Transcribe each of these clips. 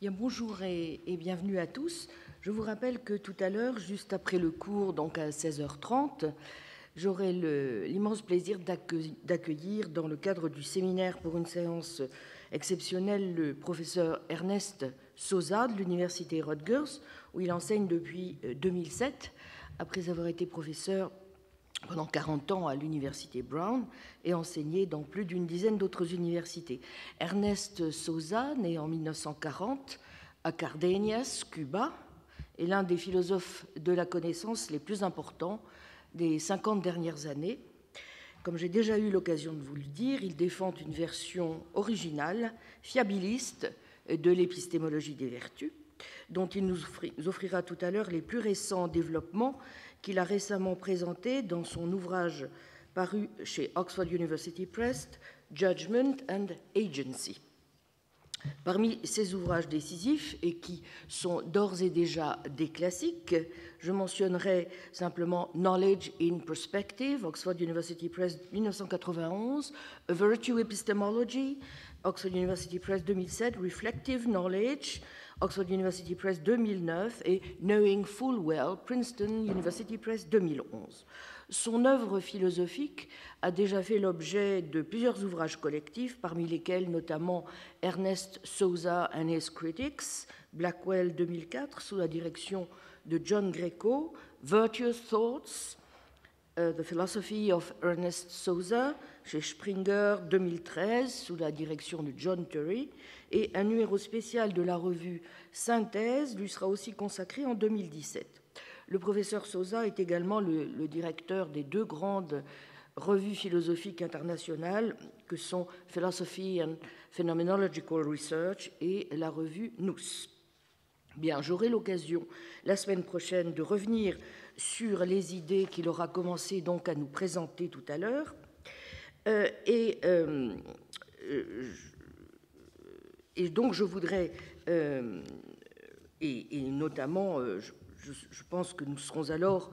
Bien, bonjour et bienvenue à tous. Je vous rappelle que tout à l'heure, juste après le cours, donc à 16h30, j'aurai l'immense plaisir d'accueillir dans le cadre du séminaire pour une séance exceptionnelle le professeur Ernest Sosa de l'université Rutgers, où il enseigne depuis 2007, après avoir été professeur pendant 40 ans à l'université Brown et enseigné dans plus d'une dizaine d'autres universités. Ernest Sosa, né en 1940 à Cardenas, Cuba, est l'un des philosophes de la connaissance les plus importants des 50 dernières années. Comme j'ai déjà eu l'occasion de vous le dire, il défend une version originale, fiabiliste de l'épistémologie des vertus, dont il nous offrira tout à l'heure les plus récents développements qu'il a récemment présentés dans son ouvrage paru chez Oxford University Press, Judgment and Agency. Parmi ces ouvrages décisifs, et qui sont d'ores et déjà des classiques, je mentionnerai simplement Knowledge in Perspective, Oxford University Press 1991, A Virtue Epistemology, Oxford University Press 2007, Reflective Knowledge, Oxford University Press 2009 et Knowing Full Well, Princeton University Press 2011. Son œuvre philosophique a déjà fait l'objet de plusieurs ouvrages collectifs, parmi lesquels notamment Ernest Sosa and His Critics, Blackwell 2004, sous la direction de John Greco, Virtuous Thoughts, The Philosophy of Ernest Sosa, chez Springer 2013, sous la direction de John Turry, et un numéro spécial de la revue Synthèse lui sera aussi consacré en 2017. Le professeur Sosa est également le directeur des deux grandes revues philosophiques internationales que sont Philosophy and Phenomenological Research et la revue Nous. Bien, j'aurai l'occasion la semaine prochaine de revenir sur les idées qu'il aura commencé donc à nous présenter tout à l'heure. Et donc je voudrais, et notamment, je pense que nous serons alors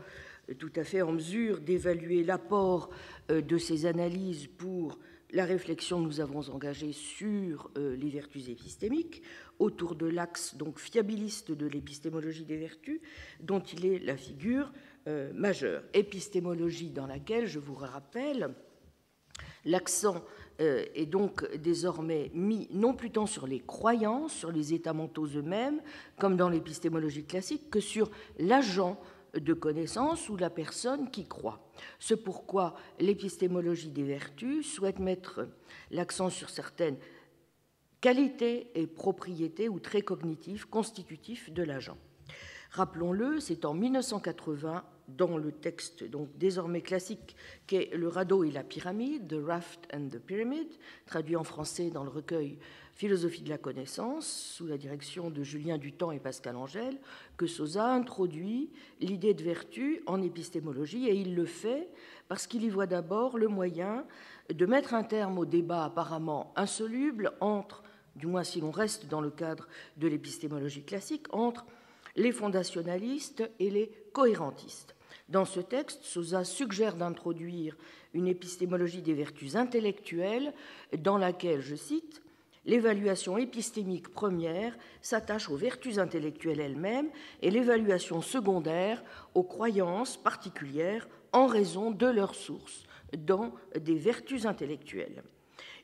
tout à fait en mesure d'évaluer l'apport de ces analyses pour la réflexion que nous avons engagée sur les vertus épistémiques, autour de l'axe donc fiabiliste de l'épistémologie des vertus, dont il est la figure majeure. Épistémologie dans laquelle, je vous rappelle, l'accent est donc désormais mis non plus tant sur les croyances, sur les états mentaux eux-mêmes, comme dans l'épistémologie classique, que sur l'agent de connaissance ou la personne qui croit. C'est pourquoi l'épistémologie des vertus souhaite mettre l'accent sur certaines qualités et propriétés ou traits cognitifs constitutifs de l'agent. Rappelons-le, c'est en 1980, dans le texte donc désormais classique qu'est Le radeau et la pyramide, The Raft and the Pyramid, traduit en français dans le recueil Philosophie de la connaissance, sous la direction de Julien Dutemps et Pascal Angèle, que Sosa introduit l'idée de vertu en épistémologie, et il le fait parce qu'il y voit d'abord le moyen de mettre un terme au débat apparemment insoluble entre, du moins si l'on reste dans le cadre de l'épistémologie classique, entre les fondationalistes et les cohérentistes. Dans ce texte, Sosa suggère d'introduire une épistémologie des vertus intellectuelles dans laquelle, je cite, « l'évaluation épistémique première s'attache aux vertus intellectuelles elles-mêmes et l'évaluation secondaire aux croyances particulières en raison de leur source dans des vertus intellectuelles ».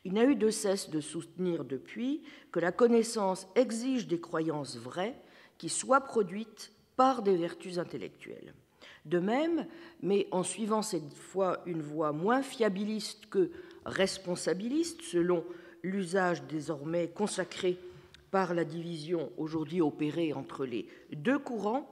Il n'a eu de cesse de soutenir depuis que la connaissance exige des croyances vraies qui soient produites par des vertus intellectuelles. De même, mais en suivant cette fois une voie moins fiabiliste que responsabiliste, selon l'usage désormais consacré par la division aujourd'hui opérée entre les deux courants,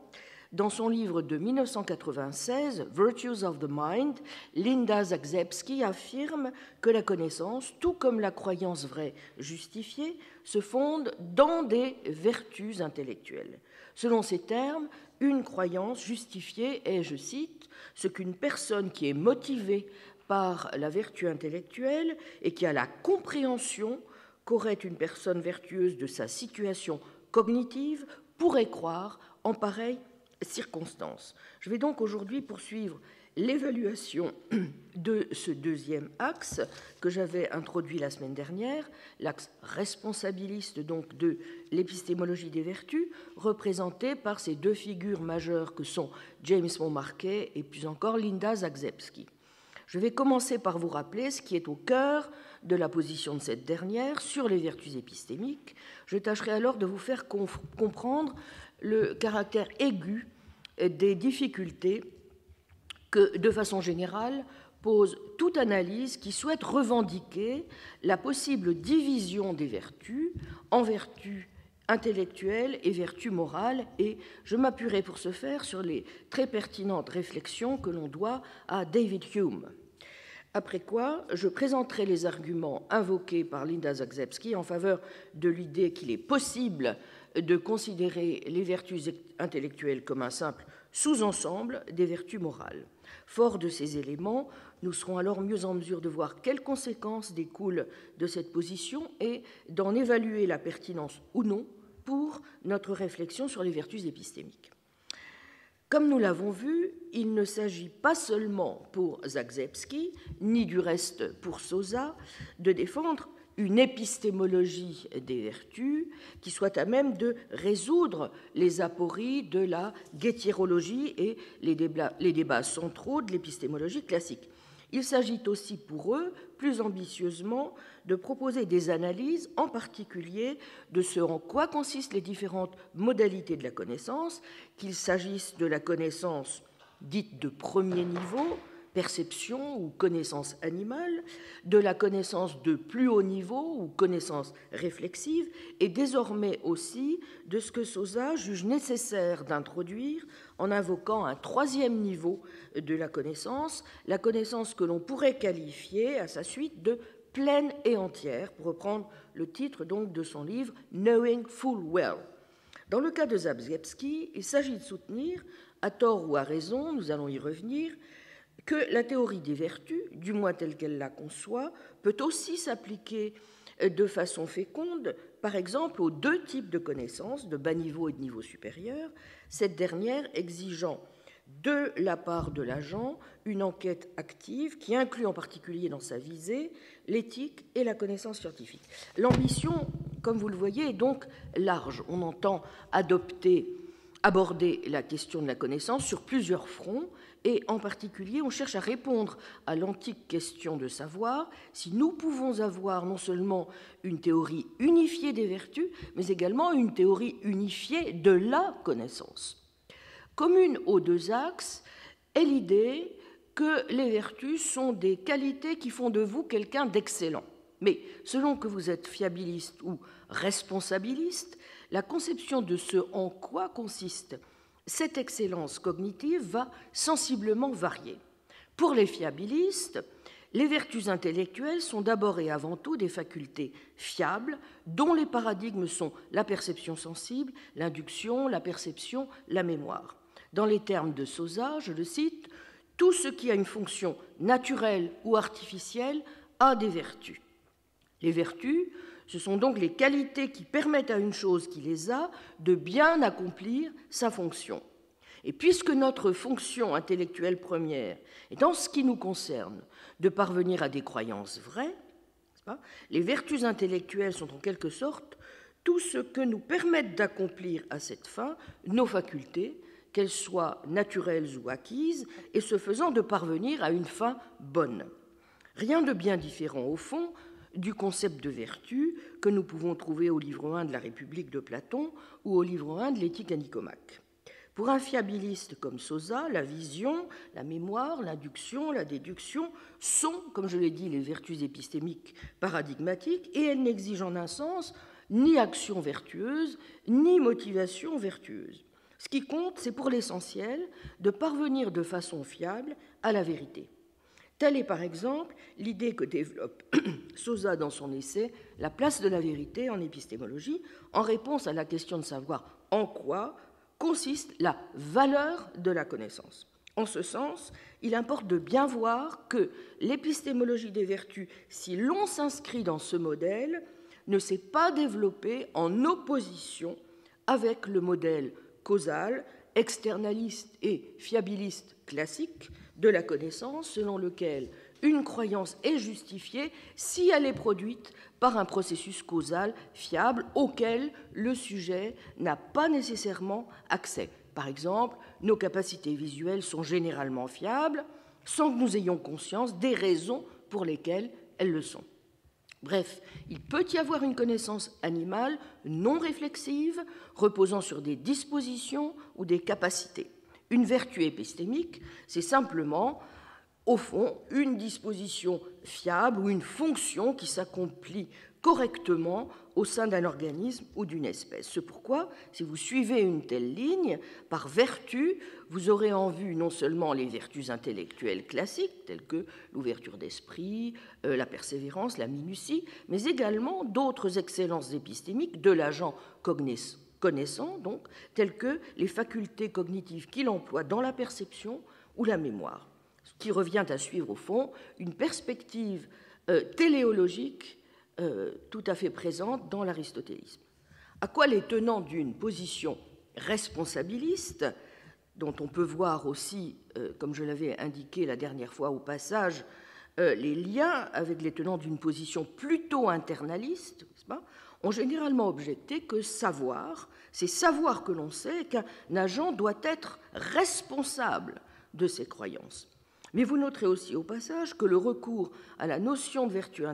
dans son livre de 1996, Virtues of the Mind, Linda Zagzebski affirme que la connaissance, tout comme la croyance vraie justifiée, se fonde dans des vertus intellectuelles. Selon ces termes, une croyance justifiée est, je cite, ce qu'une personne qui est motivée par la vertu intellectuelle et qui a la compréhension qu'aurait une personne vertueuse de sa situation cognitive pourrait croire en pareille circonstances. Je vais donc aujourd'hui poursuivre l'évaluation de ce deuxième axe que j'avais introduit la semaine dernière, l'axe responsabiliste donc de l'épistémologie des vertus, représenté par ces deux figures majeures que sont James Montmarquet et plus encore Linda Zagzebski. Je vais commencer par vous rappeler ce qui est au cœur de la position de cette dernière sur les vertus épistémiques. Je tâcherai alors de vous faire comprendre le caractère aigu des difficultés que, de façon générale, pose toute analyse qui souhaite revendiquer la possible division des vertus en vertus intellectuelles et vertus morales, et je m'appuierai pour ce faire sur les très pertinentes réflexions que l'on doit à David Hume. Après quoi, je présenterai les arguments invoqués par Linda Zagzebski en faveur de l'idée qu'il est possible de considérer les vertus intellectuelles comme un simple sous-ensemble des vertus morales. Fort de ces éléments, nous serons alors mieux en mesure de voir quelles conséquences découlent de cette position et d'en évaluer la pertinence ou non pour notre réflexion sur les vertus épistémiques. Comme nous l'avons vu, il ne s'agit pas seulement pour Zagzebski, ni du reste pour Sosa, de défendre une épistémologie des vertus qui soit à même de résoudre les apories de la guétierologie et les débats centraux de l'épistémologie classique. Il s'agit aussi pour eux, plus ambitieusement, de proposer des analyses, en particulier de ce en quoi consistent les différentes modalités de la connaissance, qu'il s'agisse de la connaissance dite de premier niveau, perception ou connaissance animale, de la connaissance de plus haut niveau ou connaissance réflexive, et désormais aussi de ce que Sosa juge nécessaire d'introduire en invoquant un troisième niveau de la connaissance que l'on pourrait qualifier à sa suite de pleine et entière, pour reprendre le titre donc de son livre « Knowing Full Well ». Dans le cas de Zagzebski, il s'agit de soutenir, à tort ou à raison, nous allons y revenir, que la théorie des vertus, du moins telle qu'elle la conçoit, peut aussi s'appliquer de façon féconde, par exemple, aux deux types de connaissances, de bas niveau et de niveau supérieur, cette dernière exigeant de la part de l'agent une enquête active qui inclut en particulier dans sa visée l'éthique et la connaissance scientifique. L'ambition, comme vous le voyez, est donc large. On entend aborder la question de la connaissance sur plusieurs fronts, et en particulier, on cherche à répondre à l'antique question de savoir si nous pouvons avoir non seulement une théorie unifiée des vertus, mais également une théorie unifiée de la connaissance. Commune aux deux axes est l'idée que les vertus sont des qualités qui font de vous quelqu'un d'excellent. Mais selon que vous êtes fiabiliste ou responsabiliste, la conception de ce en quoi consiste cette excellence cognitive va sensiblement varier. Pour les fiabilistes, les vertus intellectuelles sont d'abord et avant tout des facultés fiables dont les paradigmes sont la perception sensible, l'induction, la perception, la mémoire. Dans les termes de Sosa, je le cite, « Tout ce qui a une fonction naturelle ou artificielle a des vertus. Les vertus, ce sont donc les qualités qui permettent à une chose qui les a de bien accomplir sa fonction. Et puisque notre fonction intellectuelle première est, en ce qui nous concerne, de parvenir à des croyances vraies, les vertus intellectuelles sont en quelque sorte tout ce que nous permettent d'accomplir à cette fin nos facultés, qu'elles soient naturelles ou acquises, et ce faisant de parvenir à une fin bonne. Rien de bien différent, au fond, du concept de vertu que nous pouvons trouver au livre 1 de la République de Platon ou au livre 1 de l'Éthique à Nicomaque. Pour un fiabiliste comme Sosa, la vision, la mémoire, l'induction, la déduction sont, comme je l'ai dit, les vertus épistémiques paradigmatiques, et elles n'exigent en un sens ni action vertueuse, ni motivation vertueuse. Ce qui compte, c'est pour l'essentiel de parvenir de façon fiable à la vérité. Telle est par exemple l'idée que développe Sosa dans son essai « La place de la vérité en épistémologie » en réponse à la question de savoir en quoi consiste la valeur de la connaissance. En ce sens, il importe de bien voir que l'épistémologie des vertus, si l'on s'inscrit dans ce modèle, ne s'est pas développée en opposition avec le modèle causal externaliste et fiabiliste classique de la connaissance, selon lequel une croyance est justifiée si elle est produite par un processus causal fiable auquel le sujet n'a pas nécessairement accès. Par exemple, nos capacités visuelles sont généralement fiables sans que nous ayons conscience des raisons pour lesquelles elles le sont. Bref, il peut y avoir une connaissance animale non réflexive reposant sur des dispositions ou des capacités. Une vertu épistémique, c'est simplement, au fond, une disposition fiable ou une fonction qui s'accomplit correctement au sein d'un organisme ou d'une espèce. C'est pourquoi, si vous suivez une telle ligne, par vertu, vous aurez en vue non seulement les vertus intellectuelles classiques, telles que l'ouverture d'esprit, la persévérance, la minutie, mais également d'autres excellences épistémiques de l'agent connaissant, donc, telles que les facultés cognitives qu'il emploie dans la perception ou la mémoire, ce qui revient à suivre, au fond, une perspective téléologique tout à fait présente dans l'aristotélisme. À quoi les tenants d'une position responsabiliste, dont on peut voir aussi, comme je l'avais indiqué la dernière fois au passage, les liens avec les tenants d'une position plutôt internaliste, n'est-ce pas, ont généralement objecté que savoir, c'est savoir que l'on sait qu'un agent doit être responsable de ses croyances. Mais vous noterez aussi au passage que le recours à la notion de vertu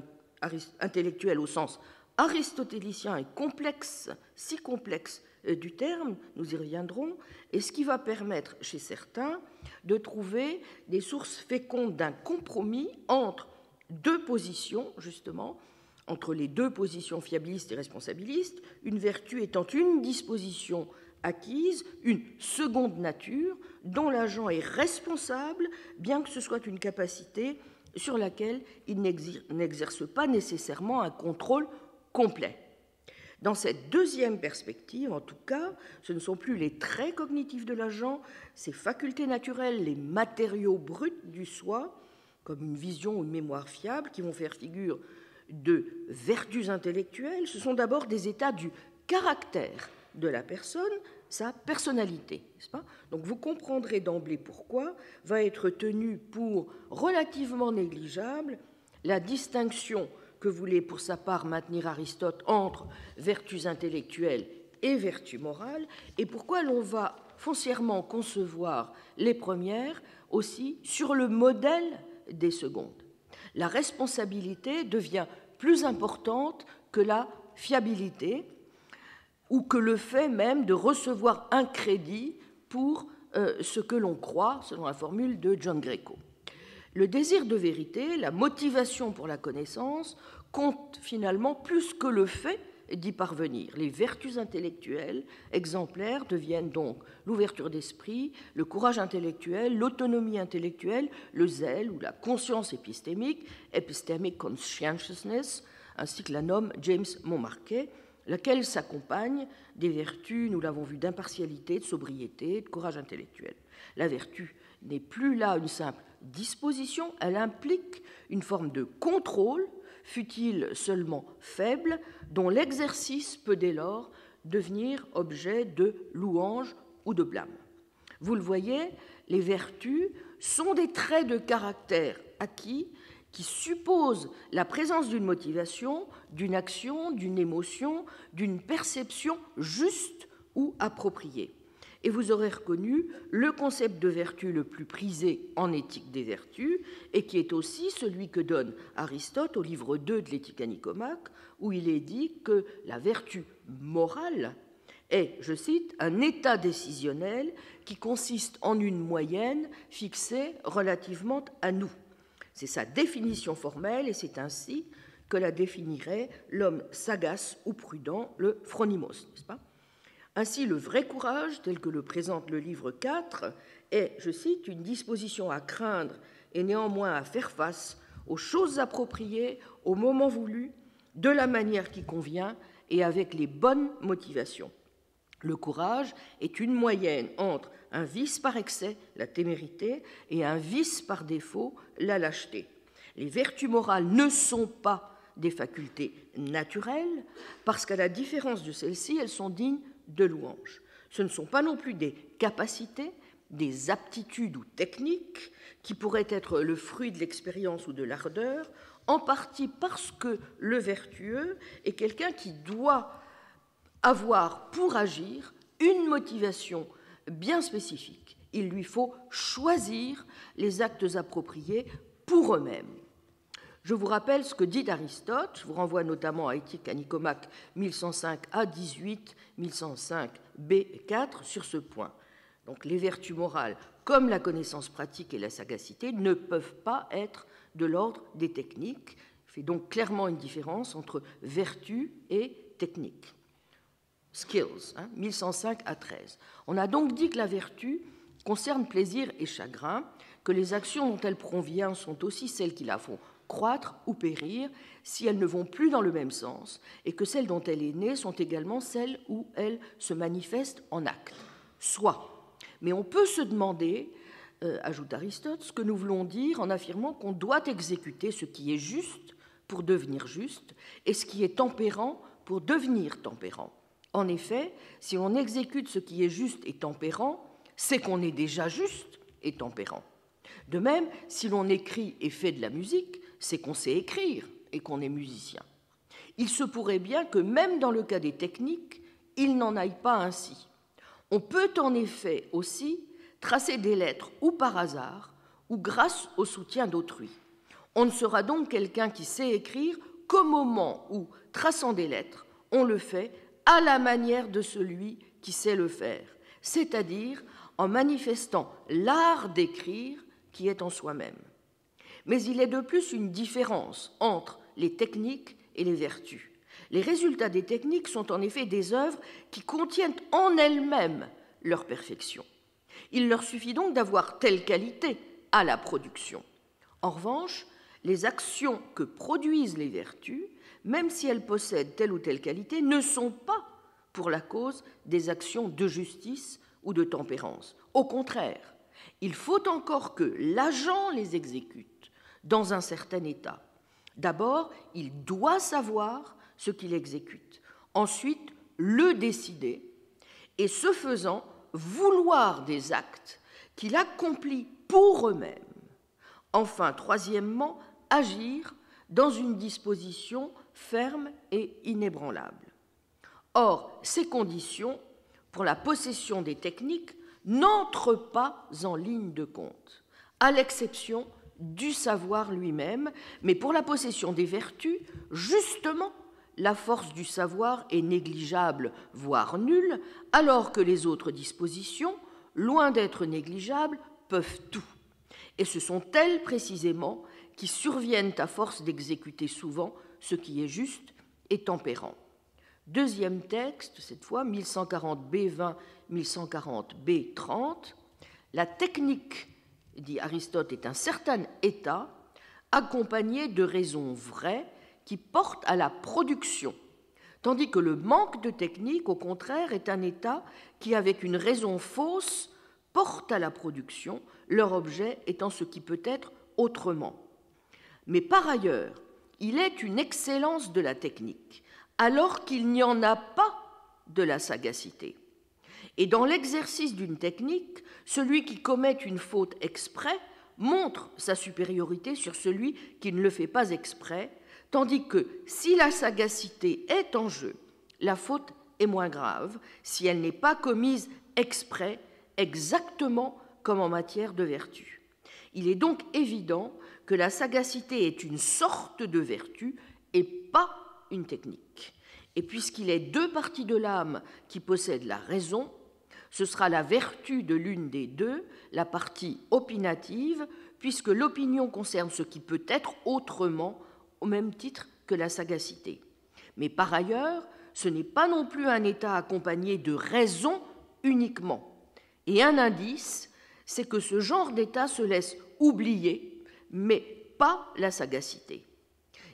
intellectuelle au sens aristotélicien est complexe, si complexe du terme, nous y reviendrons, et ce qui va permettre chez certains de trouver des sources fécondes d'un compromis entre deux positions, justement, entre les deux positions fiabilistes et responsabilistes, une vertu étant une disposition acquise, une seconde nature, dont l'agent est responsable, bien que ce soit une capacité sur laquelle il n'exerce pas nécessairement un contrôle complet. Dans cette deuxième perspective, en tout cas, ce ne sont plus les traits cognitifs de l'agent, ses facultés naturelles, les matériaux bruts du soi, comme une vision ou une mémoire fiable, qui vont faire figure de vertus intellectuelles. Ce sont d'abord des états du caractère de la personne, sa personnalité, n'est-ce pas ? Donc vous comprendrez d'emblée pourquoi va être tenue pour relativement négligeable la distinction que voulait pour sa part maintenir Aristote entre vertus intellectuelles et vertus morales, et pourquoi l'on va foncièrement concevoir les premières aussi sur le modèle des secondes. La responsabilité devient plus importante que la fiabilité, ou que le fait même de recevoir un crédit pour ce que l'on croit, selon la formule de John Greco. Le désir de vérité, la motivation pour la connaissance, compte finalement plus que le fait d'y parvenir. Les vertus intellectuelles exemplaires deviennent donc l'ouverture d'esprit, le courage intellectuel, l'autonomie intellectuelle, le zèle ou la conscience épistémique, epistemic conscientiousness, ainsi que la nomme James Montmarquet, laquelle s'accompagne des vertus, nous l'avons vu, d'impartialité, de sobriété, de courage intellectuel. La vertu n'est plus là une simple disposition, elle implique une forme de contrôle, fût-il seulement faible, dont l'exercice peut dès lors devenir objet de louange ou de blâme. Vous le voyez, les vertus sont des traits de caractère acquis qui suppose la présence d'une motivation, d'une action, d'une émotion, d'une perception juste ou appropriée. Et vous aurez reconnu le concept de vertu le plus prisé en éthique des vertus, et qui est aussi celui que donne Aristote au livre 2 de l'Éthique à Nicomaque, où il est dit que la vertu morale est, je cite, un état décisionnel qui consiste en une moyenne fixée relativement à nous. C'est sa définition formelle, et c'est ainsi que la définirait l'homme sagace ou prudent, le phronimos, n'est-ce pas ? Ainsi, le vrai courage, tel que le présente le livre 4, est, je cite, une disposition à craindre et néanmoins à faire face aux choses appropriées au moment voulu, de la manière qui convient et avec les bonnes motivations. Le courage est une moyenne entre un vice par excès, la témérité, et un vice par défaut, la lâcheté. Les vertus morales ne sont pas des facultés naturelles, parce qu'à la différence de celles-ci, elles sont dignes de louange. Ce ne sont pas non plus des capacités, des aptitudes ou techniques qui pourraient être le fruit de l'expérience ou de l'ardeur, en partie parce que le vertueux est quelqu'un qui doit avoir pour agir une motivation bien spécifique. Il lui faut choisir les actes appropriés pour eux-mêmes. Je vous rappelle ce que dit Aristote, je vous renvoie notamment à Éthique à Nicomaque 1105a18, 1105b4 sur ce point. Donc les vertus morales, comme la connaissance pratique et la sagacité, ne peuvent pas être de l'ordre des techniques. Il fait donc clairement une différence entre vertu et technique. Skills, 1105 à 13. On a donc dit que la vertu concerne plaisir et chagrin, que les actions dont elle provient sont aussi celles qui la font croître ou périr si elles ne vont plus dans le même sens, et que celles dont elle est née sont également celles où elle se manifeste en acte. Soit. Mais on peut se demander, ajoute Aristote, ce que nous voulons dire en affirmant qu'on doit exécuter ce qui est juste pour devenir juste, et ce qui est tempérant pour devenir tempérant. En effet, si on exécute ce qui est juste et tempérant, c'est qu'on est déjà juste et tempérant. De même, si l'on écrit et fait de la musique, c'est qu'on sait écrire et qu'on est musicien. Il se pourrait bien que même dans le cas des techniques, il n'en aille pas ainsi. On peut en effet aussi tracer des lettres ou par hasard ou grâce au soutien d'autrui. On ne sera donc quelqu'un qui sait écrire qu'au moment où, traçant des lettres, on le fait à la manière de celui qui sait le faire, c'est-à-dire en manifestant l'art d'écrire qui est en soi-même. Mais il est de plus une différence entre les techniques et les vertus. Les résultats des techniques sont en effet des œuvres qui contiennent en elles-mêmes leur perfection. Il leur suffit donc d'avoir telle qualité à la production. En revanche, les actions que produisent les vertus, même si elles possèdent telle ou telle qualité, ne sont pas pour la cause des actions de justice ou de tempérance. Au contraire, il faut encore que l'agent les exécute dans un certain état. D'abord, il doit savoir ce qu'il exécute. Ensuite, le décider et, ce faisant, vouloir des actes qu'il accomplit pour eux-mêmes. Enfin, troisièmement, agir dans une disposition ferme et inébranlable. Or, ces conditions, pour la possession des techniques, n'entrent pas en ligne de compte, à l'exception du savoir lui-même, mais pour la possession des vertus, justement, la force du savoir est négligeable, voire nulle, alors que les autres dispositions, loin d'être négligeables, peuvent tout. Et ce sont elles, précisément, qui surviennent à force d'exécuter souvent ce qui est juste et tempérant. Deuxième texte, cette fois, 1140b20, 1140b30. La technique, dit Aristote, est un certain état accompagné de raisons vraies qui portent à la production, tandis que le manque de technique, au contraire, est un état qui, avec une raison fausse, porte à la production, leur objet étant ce qui peut être autrement. Mais par ailleurs, il est une excellence de la technique, alors qu'il n'y en a pas de la sagacité. Et dans l'exercice d'une technique, celui qui commet une faute exprès montre sa supériorité sur celui qui ne le fait pas exprès, tandis que si la sagacité est en jeu, la faute est moins grave si elle n'est pas commise exprès, exactement comme en matière de vertu. Il est donc évident que la sagacité est une sorte de vertu et pas une technique. Et puisqu'il est deux parties de l'âme qui possèdent la raison, ce sera la vertu de l'une des deux, la partie opinative, puisque l'opinion concerne ce qui peut être autrement, au même titre que la sagacité. Mais par ailleurs, ce n'est pas non plus un état accompagné de raison uniquement. Et un indice, c'est que ce genre d'état se laisse oublier, mais pas la sagacité.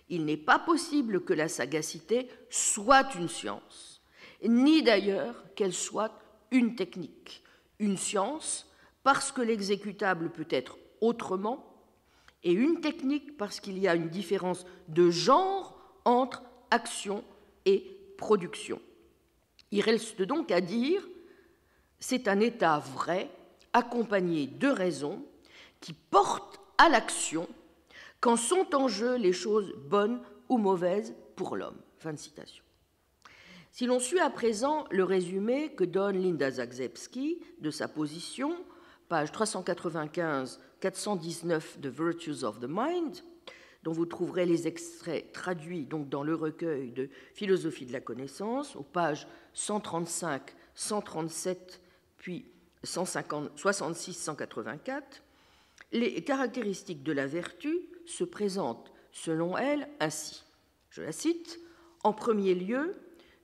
Il n'est pas possible que la sagacité soit une science, ni d'ailleurs qu'elle soit une technique. Une science parce que l'exécutable peut être autrement, et une technique parce qu'il y a une différence de genre entre action et production. Il reste donc à dire c'est un état vrai accompagné de raisons qui portent à l'action quand sont en jeu les choses bonnes ou mauvaises pour l'homme. » Fin de citation. Si l'on suit à présent le résumé que donne Linda Zagzebski de sa position, page 395-419 de Virtues of the Mind, dont vous trouverez les extraits traduits donc dans le recueil de Philosophie de la connaissance, aux pages 135, 137, puis 166-184, les caractéristiques de la vertu se présentent, selon elle, ainsi. Je la cite, « En premier lieu,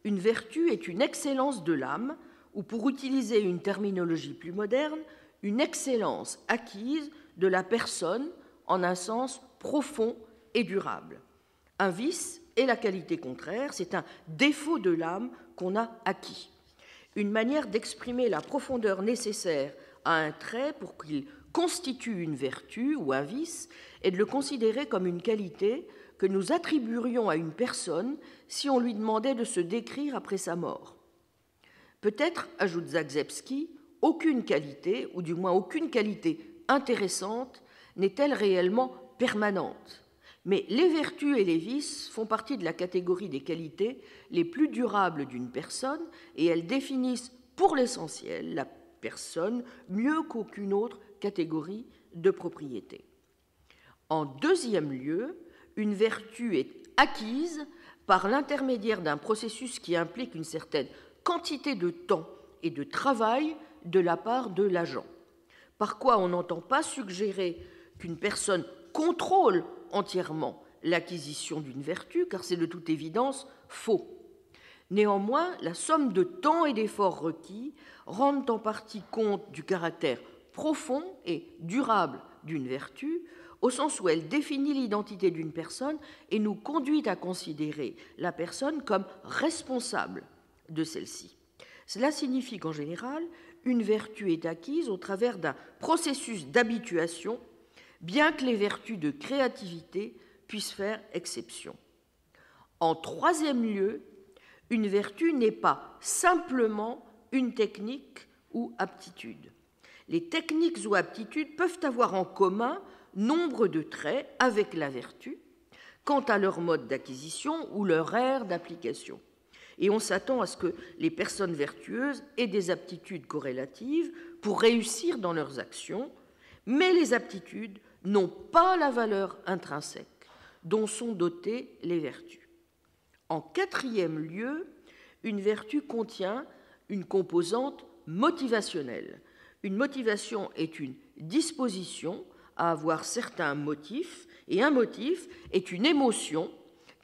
une vertu est une excellence de l'âme, ou pour utiliser une terminologie plus moderne, une excellence acquise de la personne en un sens profond et durable. Un vice est la qualité contraire, c'est un défaut de l'âme qu'on a acquis. Une manière d'exprimer la profondeur nécessaire à un trait pour qu'il constitue une vertu ou un vice est de le considérer comme une qualité que nous attribuerions à une personne si on lui demandait de se décrire après sa mort. Peut-être, ajoute Zagzebski, aucune qualité, ou du moins aucune qualité intéressante, n'est-elle réellement permanente. Mais les vertus et les vices font partie de la catégorie des qualités les plus durables d'une personne et elles définissent pour l'essentiel la personne mieux qu'aucune autre catégorie de propriétés. En deuxième lieu, une vertu est acquise par l'intermédiaire d'un processus qui implique une certaine quantité de temps et de travail de la part de l'agent, par quoi on n'entend pas suggérer qu'une personne contrôle entièrement l'acquisition d'une vertu, car c'est de toute évidence faux. Néanmoins, la somme de temps et d'efforts requis rendent en partie compte du caractère profond et durable d'une vertu, au sens où elle définit l'identité d'une personne et nous conduit à considérer la personne comme responsable de celle-ci. Cela signifie qu'en général, une vertu est acquise au travers d'un processus d'habituation, bien que les vertus de créativité puissent faire exception. En troisième lieu, une vertu n'est pas simplement une technique ou aptitude. Les techniques ou aptitudes peuvent avoir en commun nombre de traits avec la vertu quant à leur mode d'acquisition ou leur aire d'application. Et on s'attend à ce que les personnes vertueuses aient des aptitudes corrélatives pour réussir dans leurs actions, mais les aptitudes n'ont pas la valeur intrinsèque dont sont dotées les vertus. En quatrième lieu, une vertu contient une composante motivationnelle. Une motivation est une disposition à avoir certains motifs, et un motif est une émotion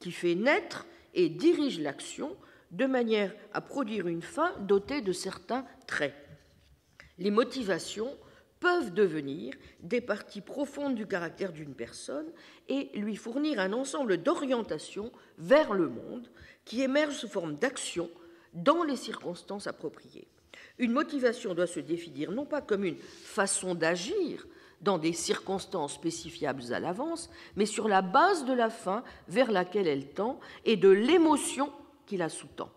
qui fait naître et dirige l'action de manière à produire une fin dotée de certains traits. Les motivations peuvent devenir des parties profondes du caractère d'une personne et lui fournir un ensemble d'orientations vers le monde qui émergent sous forme d'action dans les circonstances appropriées. Une motivation doit se définir non pas comme une façon d'agir dans des circonstances spécifiables à l'avance, mais sur la base de la fin vers laquelle elle tend et de l'émotion qui la sous-tend.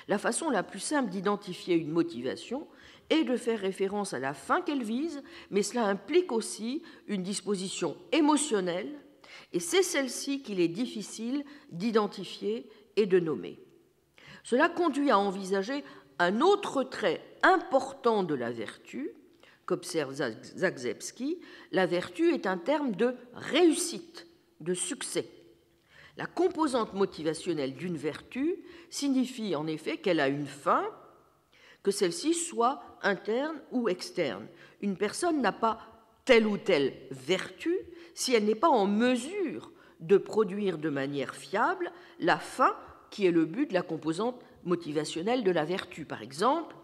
La façon la plus simple d'identifier une motivation est de faire référence à la fin qu'elle vise, mais cela implique aussi une disposition émotionnelle, et c'est celle-ci qu'il est difficile d'identifier et de nommer. Cela conduit à envisager un autre trait important de la vertu, qu'observe Zagzebski. La vertu est un terme de réussite, de succès. La composante motivationnelle d'une vertu signifie en effet qu'elle a une fin, que celle-ci soit interne ou externe. Une personne n'a pas telle ou telle vertu si elle n'est pas en mesure de produire de manière fiable la fin qui est le but de la composante motivationnelle de la vertu. Par exemple,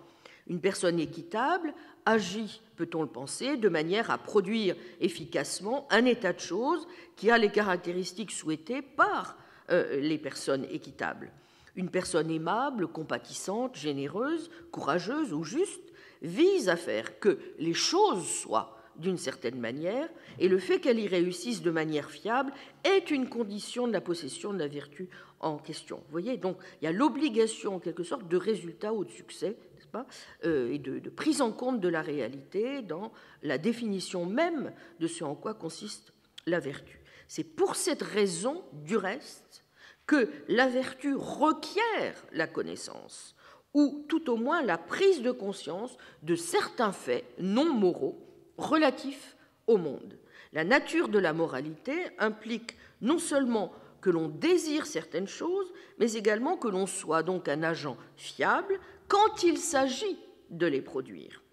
une personne équitable agit, peut-on le penser, de manière à produire efficacement un état de choses qui a les caractéristiques souhaitées par les personnes équitables. Une personne aimable, compatissante, généreuse, courageuse ou juste vise à faire que les choses soient d'une certaine manière, et le fait qu'elle y réussisse de manière fiable est une condition de la possession de la vertu en question. Vous voyez, donc il y a l'obligation en quelque sorte de résultat ou de succès pas, et de prise en compte de la réalité dans la définition même de ce en quoi consiste la vertu. C'est pour cette raison, du reste, que la vertu requiert la connaissance, ou tout au moins la prise de conscience de certains faits non moraux relatifs au monde. La nature de la moralité implique non seulement que l'on désire certaines choses, mais également que l'on soit donc un agent fiable quand il s'agit de les produire.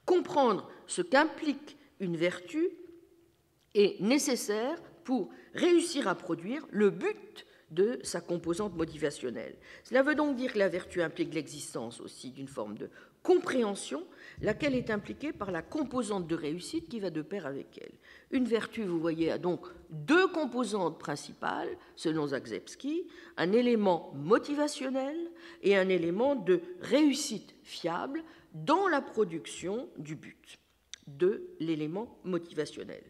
Comprendre ce qu'implique une vertu est nécessaire pour réussir à produire le but de sa composante motivationnelle. Cela veut donc dire que la vertu implique l'existence aussi d'une forme de compréhension, laquelle est impliquée par la composante de réussite qui va de pair avec elle. Une vertu, vous voyez, a donc deux composantes principales, selon Zagzebski, un élément motivationnel et un élément de réussite fiable dans la production du but de l'élément motivationnel.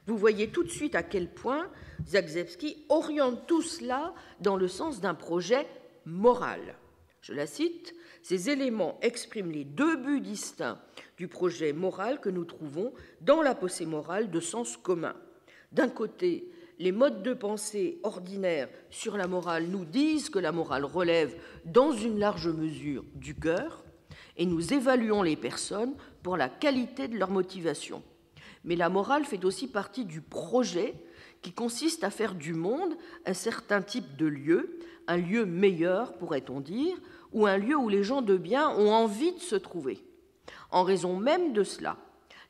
Vous voyez tout de suite à quel point Zagzebski oriente tout cela dans le sens d'un projet moral. Je la cite, « Ces éléments expriment les deux buts distincts du projet moral que nous trouvons dans la pensée morale de sens commun. D'un côté, les modes de pensée ordinaires sur la morale nous disent que la morale relève dans une large mesure du cœur, et nous évaluons les personnes pour la qualité de leur motivation. Mais la morale fait aussi partie du projet qui consiste à faire du monde un certain type de lieu, un lieu meilleur, pourrait-on dire, ou un lieu où les gens de bien ont envie de se trouver. En raison même de cela,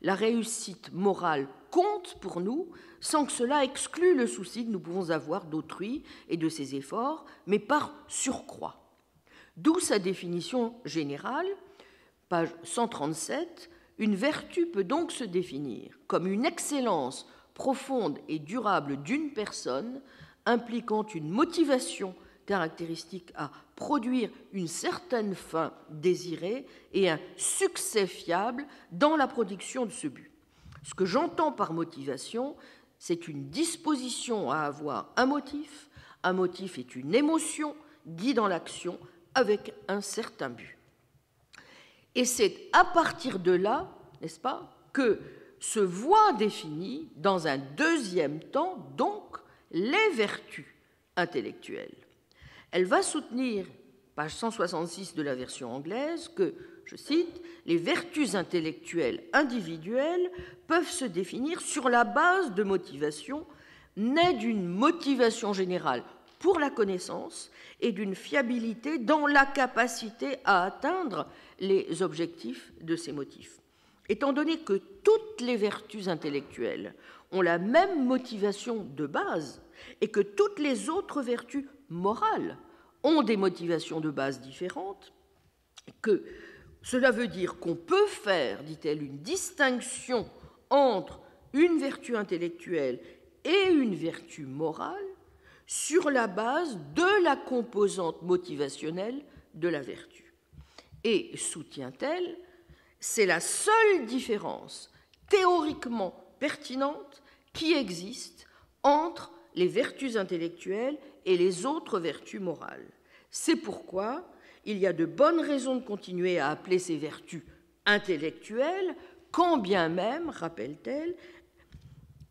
la réussite morale compte pour nous, sans que cela exclue le souci que nous pouvons avoir d'autrui et de ses efforts, mais par surcroît. D'où sa définition générale, page 137, une vertu peut donc se définir comme une excellence profonde et durable d'une personne impliquant une motivation caractéristique à produire une certaine fin désirée et un succès fiable dans la production de ce but. Ce que j'entends par motivation, c'est une disposition à avoir un motif. Un motif est une émotion guidant l'action avec un certain but. Et c'est à partir de là, n'est-ce pas, que se voient définies, dans un deuxième temps, donc, les vertus intellectuelles. Elle va soutenir, page 166 de la version anglaise, que, je cite, « les vertus intellectuelles individuelles peuvent se définir sur la base de motivations nées d'une motivation générale pour la connaissance et d'une fiabilité dans la capacité à atteindre les objectifs de ces motifs. Étant donné que toutes les vertus intellectuelles ont la même motivation de base et que toutes les autres vertus morales ont des motivations de base différentes, que cela veut dire qu'on peut faire, dit-elle, une distinction entre une vertu intellectuelle et une vertu morale sur la base de la composante motivationnelle de la vertu. Et, soutient-elle, c'est la seule différence théoriquement pertinente qui existe entre les vertus intellectuelles et les autres vertus morales. C'est pourquoi il y a de bonnes raisons de continuer à appeler ces vertus intellectuelles, quand bien même, rappelle-t-elle,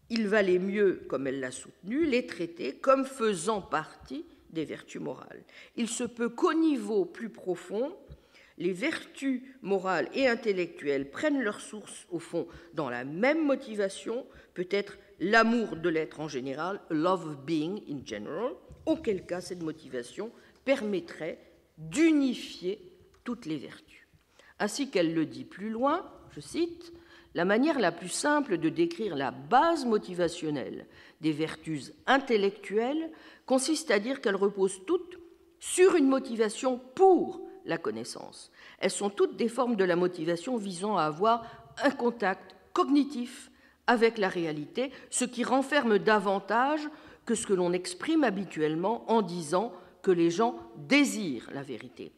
il valait mieux, comme elle l'a soutenu, les traiter comme faisant partie des vertus morales. Il se peut qu'au niveau plus profond, les vertus morales et intellectuelles prennent leur source, au fond, dans la même motivation, peut-être l'amour de l'être en général, love of being in general, auquel cas cette motivation permettrait d'unifier toutes les vertus. Ainsi qu'elle le dit plus loin, je cite, « La manière la plus simple de décrire la base motivationnelle des vertus intellectuelles consiste à dire qu'elles reposent toutes sur une motivation pour la connaissance. Elles sont toutes des formes de la motivation visant à avoir un contact cognitif avec la réalité, ce qui renferme davantage que ce que l'on exprime habituellement en disant que les gens désirent la vérité.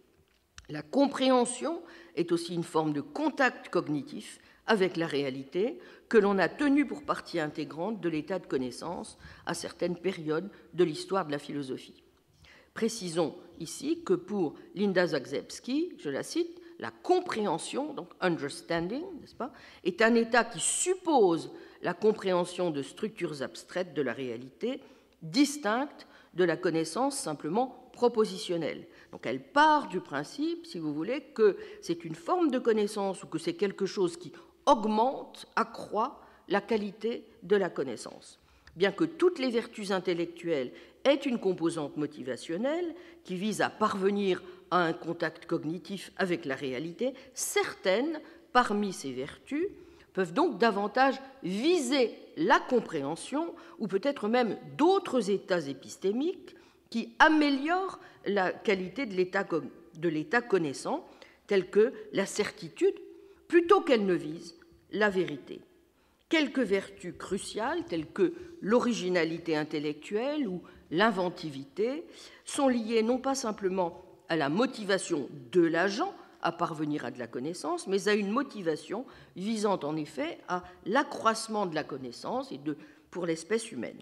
La compréhension est aussi une forme de contact cognitif avec la réalité que l'on a tenu pour partie intégrante de l'état de connaissance à certaines périodes de l'histoire de la philosophie. Précisons ici que pour Linda Zagzebski, je la cite, « La compréhension, donc understanding, n'est-ce pas, est un état qui suppose la compréhension de structures abstraites de la réalité, distinctes de la connaissance simplement propositionnelle. Donc elle part du principe, si vous voulez, que c'est une forme de connaissance ou que c'est quelque chose qui augmente, accroît la qualité de la connaissance. Bien que toutes les vertus intellectuelles aient une composante motivationnelle qui vise à parvenir à un contact cognitif avec la réalité, certaines parmi ces vertus peuvent donc davantage viser la compréhension ou peut-être même d'autres états épistémiques qui améliorent la qualité de l'état connaissant, tels que la certitude, plutôt qu'elles ne visent la vérité. Quelques vertus cruciales, telles que l'originalité intellectuelle ou l'inventivité, sont liées non pas simplement à la motivation de l'agent à parvenir à de la connaissance, mais à une motivation visant en effet à l'accroissement de la connaissance et pour l'espèce humaine.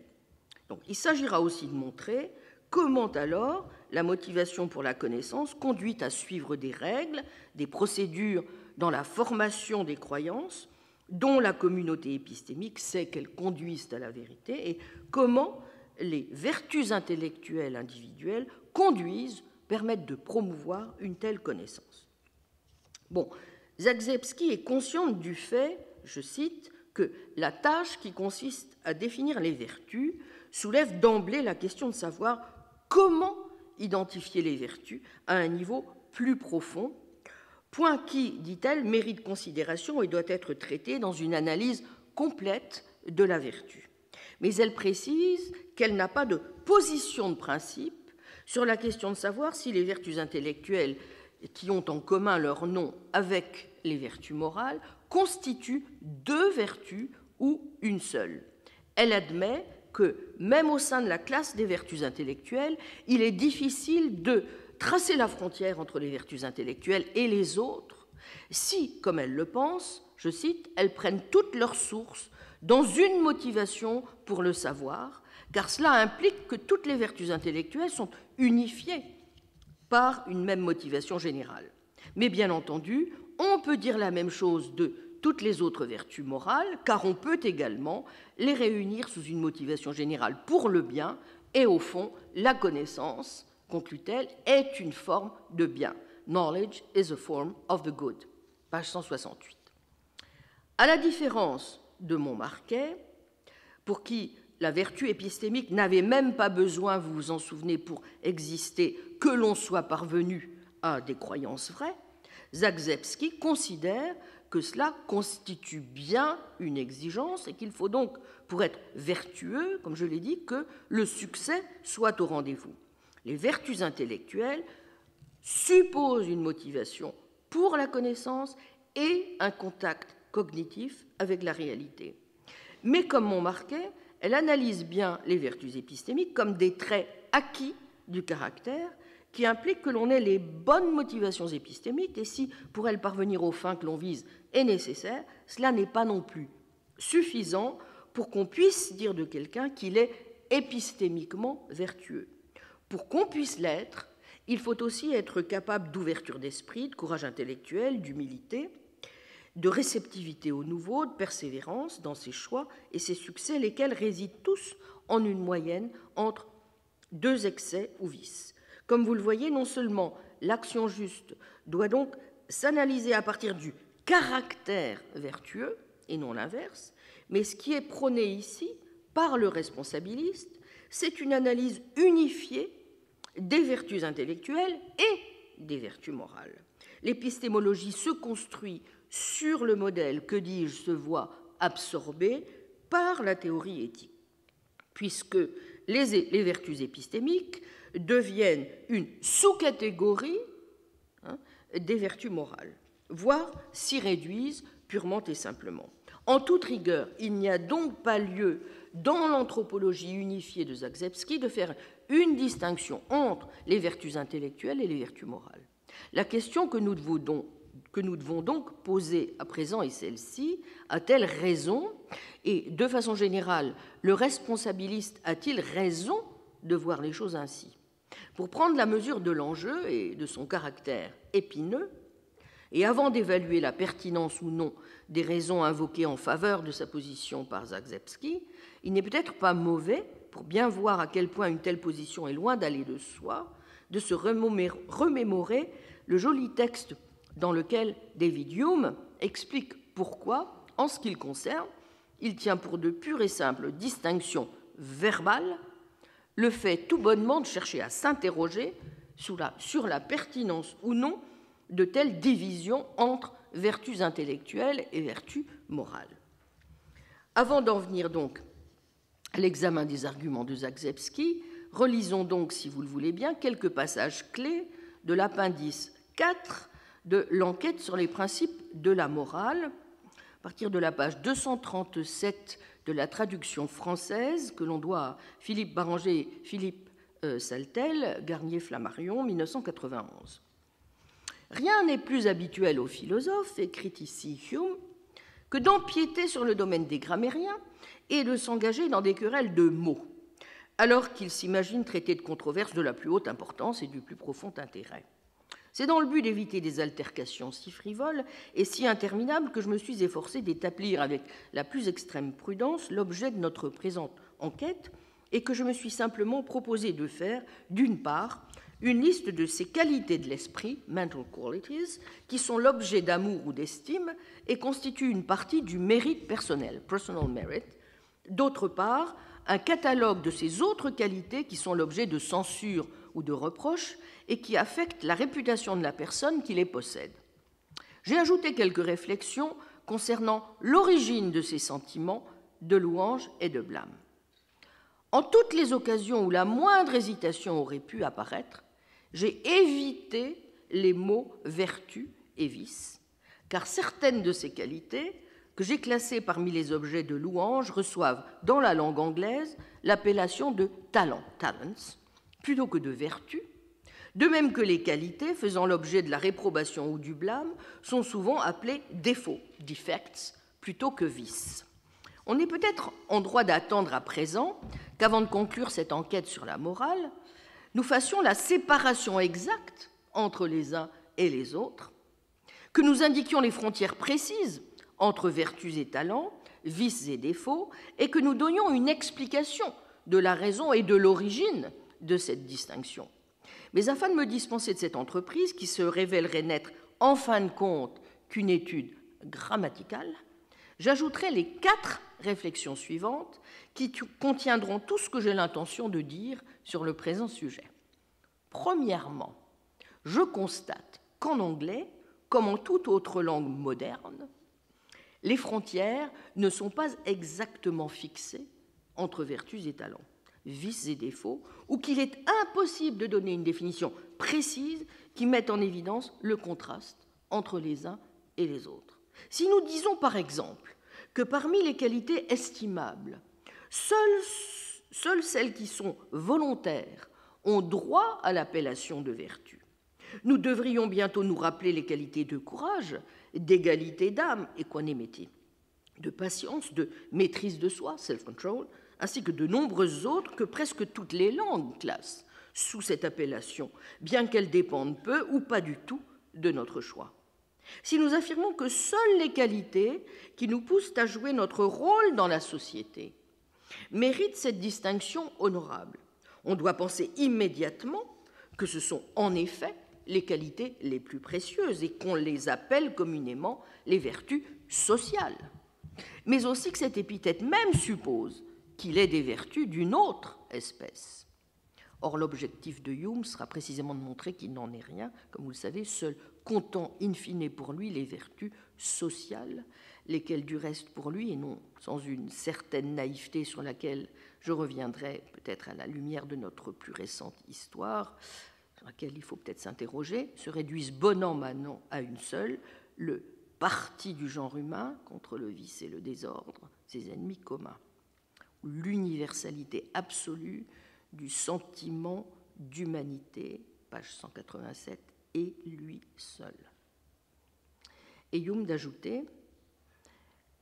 Donc, il s'agira aussi de montrer comment alors la motivation pour la connaissance conduit à suivre des règles, des procédures dans la formation des croyances, dont la communauté épistémique sait qu'elles conduisent à la vérité, et comment les vertus intellectuelles individuelles permettent de promouvoir une telle connaissance. Bon, Zagzebski est consciente du fait, je cite, que la tâche qui consiste à définir les vertus soulève d'emblée la question de savoir comment identifier les vertus à un niveau plus profond, point qui, dit-elle, mérite considération et doit être traité dans une analyse complète de la vertu. Mais elle précise qu'elle n'a pas de position de principe sur la question de savoir si les vertus intellectuelles qui ont en commun leur nom avec les vertus morales constituent deux vertus ou une seule. Elle admet que, même au sein de la classe des vertus intellectuelles, il est difficile de tracer la frontière entre les vertus intellectuelles et les autres si, comme elle le pense, je cite, elles prennent toutes leurs sources dans une motivation pour le savoir, car cela implique que toutes les vertus intellectuelles sont unifiées par une même motivation générale. Mais bien entendu, on peut dire la même chose de toutes les autres vertus morales, car on peut également les réunir sous une motivation générale pour le bien, et au fond, la connaissance, conclut-elle, est une forme de bien. Knowledge is a form of the good. Page 168. À la différence de Montmarquet, pour qui la vertu épistémique n'avait même pas besoin, vous vous en souvenez, pour exister, que l'on soit parvenu à des croyances vraies, Zagzebski considère que cela constitue bien une exigence et qu'il faut donc, pour être vertueux, comme je l'ai dit, que le succès soit au rendez-vous. Les vertus intellectuelles supposent une motivation pour la connaissance et un contact cognitif avec la réalité. Mais comme Montmarquet, elle analyse bien les vertus épistémiques comme des traits acquis du caractère qui impliquent que l'on ait les bonnes motivations épistémiques, et si, pour elles parvenir aux fins que l'on vise est nécessaire, cela n'est pas non plus suffisant pour qu'on puisse dire de quelqu'un qu'il est épistémiquement vertueux. Pour qu'on puisse l'être, il faut aussi être capable d'ouverture d'esprit, de courage intellectuel, d'humilité, de réceptivité au nouveau, de persévérance dans ses choix et ses succès, lesquels résident tous en une moyenne entre deux excès ou vices. Comme vous le voyez, non seulement l'action juste doit donc s'analyser à partir du caractère vertueux et non l'inverse, mais ce qui est prôné ici par le responsabiliste, c'est une analyse unifiée des vertus intellectuelles et des vertus morales. L'épistémologie se construit sur le modèle, que dis-je, se voit absorbé par la théorie éthique, puisque les vertus épistémiques deviennent une sous-catégorie des vertus morales, voire s'y réduisent purement et simplement. En toute rigueur, il n'y a donc pas lieu, dans l'anthropologie unifiée de Zagzebski, de faire une distinction entre les vertus intellectuelles et les vertus morales. La question que nous devons donc poser à présent est celle-ci: a-t-elle raison? Et de façon générale, le responsabiliste a-t-il raison de voir les choses ainsi? Pour prendre la mesure de l'enjeu et de son caractère épineux, Et avant d'évaluer la pertinence ou non des raisons invoquées en faveur de sa position par Zagzebski, il n'est peut-être pas mauvais, pour bien voir à quel point une telle position est loin d'aller de soi, de se remémorer le joli texte dans lequel David Hume explique pourquoi, en ce qui le concerne, il tient pour de pures et simples distinctions verbales le fait tout bonnement de chercher à s'interroger sur la pertinence ou non de telles divisions entre vertus intellectuelles et vertus morales. Avant d'en venir donc à l'examen des arguments de Zagzebski, relisons donc, si vous le voulez bien, quelques passages clés de l'appendice 4 de l'enquête sur les principes de la morale, à partir de la page 237 de la traduction française que l'on doit à Philippe Baranger et Philippe Saltel, Garnier-Flammarion, 1991. Rien n'est plus habituel aux philosophes, écrit ici Hume, que d'empiéter sur le domaine des grammairiens et de s'engager dans des querelles de mots, alors qu'ils s'imaginent traiter de controverses de la plus haute importance et du plus profond intérêt. C'est dans le but d'éviter des altercations si frivoles et si interminables que je me suis efforcé d'établir avec la plus extrême prudence l'objet de notre présente enquête et que je me suis simplement proposé de faire, d'une part, une liste de ces qualités de l'esprit, mental qualities, qui sont l'objet d'amour ou d'estime et constituent une partie du mérite personnel, personal merit, d'autre part, un catalogue de ces autres qualités qui sont l'objet de censure ou de reproche et qui affectent la réputation de la personne qui les possède. J'ai ajouté quelques réflexions concernant l'origine de ces sentiments de louange et de blâme. En toutes les occasions où la moindre hésitation aurait pu apparaître, j'ai évité les mots vertu et vice, car certaines de ces qualités, que j'ai classées parmi les objets de louange, reçoivent dans la langue anglaise l'appellation de talent, talents, plutôt que de vertu, de même que les qualités faisant l'objet de la réprobation ou du blâme sont souvent appelées défauts, defects, plutôt que vices. On est peut-être en droit d'attendre à présent qu'avant de conclure cette enquête sur la morale, nous fassions la séparation exacte entre les uns et les autres, que nous indiquions les frontières précises entre vertus et talents, vices et défauts, et que nous donnions une explication de la raison et de l'origine de cette distinction. Mais afin de me dispenser de cette entreprise, qui se révélerait n'être en fin de compte qu'une étude grammaticale, j'ajouterai les 4 réflexions suivantes qui contiendront tout ce que j'ai l'intention de dire sur le présent sujet. Premièrement, je constate qu'en anglais, comme en toute autre langue moderne, les frontières ne sont pas exactement fixées entre vertus et talents, vices et défauts, ou qu'il est impossible de donner une définition précise qui mette en évidence le contraste entre les uns et les autres. Si nous disons par exemple que parmi les qualités estimables, seules celles qui sont volontaires ont droit à l'appellation de vertu, nous devrions bientôt nous rappeler les qualités de courage, d'égalité d'âme, equanimity, de patience, de maîtrise de soi, self-control, ainsi que de nombreuses autres que presque toutes les langues classent sous cette appellation, bien qu'elles dépendent peu ou pas du tout de notre choix. Si nous affirmons que seules les qualités qui nous poussent à jouer notre rôle dans la société méritent cette distinction honorable, on doit penser immédiatement que ce sont en effet les qualités les plus précieuses et qu'on les appelle communément les vertus sociales, mais aussi que cette épithète même suppose qu'il est des vertus d'une autre espèce. Or, l'objectif de Hume sera précisément de montrer qu'il n'en est rien, comme vous le savez, seul comptant in fine pour lui les vertus sociales, lesquelles du reste pour lui, et non sans une certaine naïveté sur laquelle je reviendrai peut-être à la lumière de notre plus récente histoire, sur laquelle il faut peut-être s'interroger, se réduisent bon an mal an à une seule, le parti du genre humain contre le vice et le désordre, ses ennemis communs, l'universalité absolue du sentiment d'humanité, page 187, et lui seul. Et Hume d'ajouter,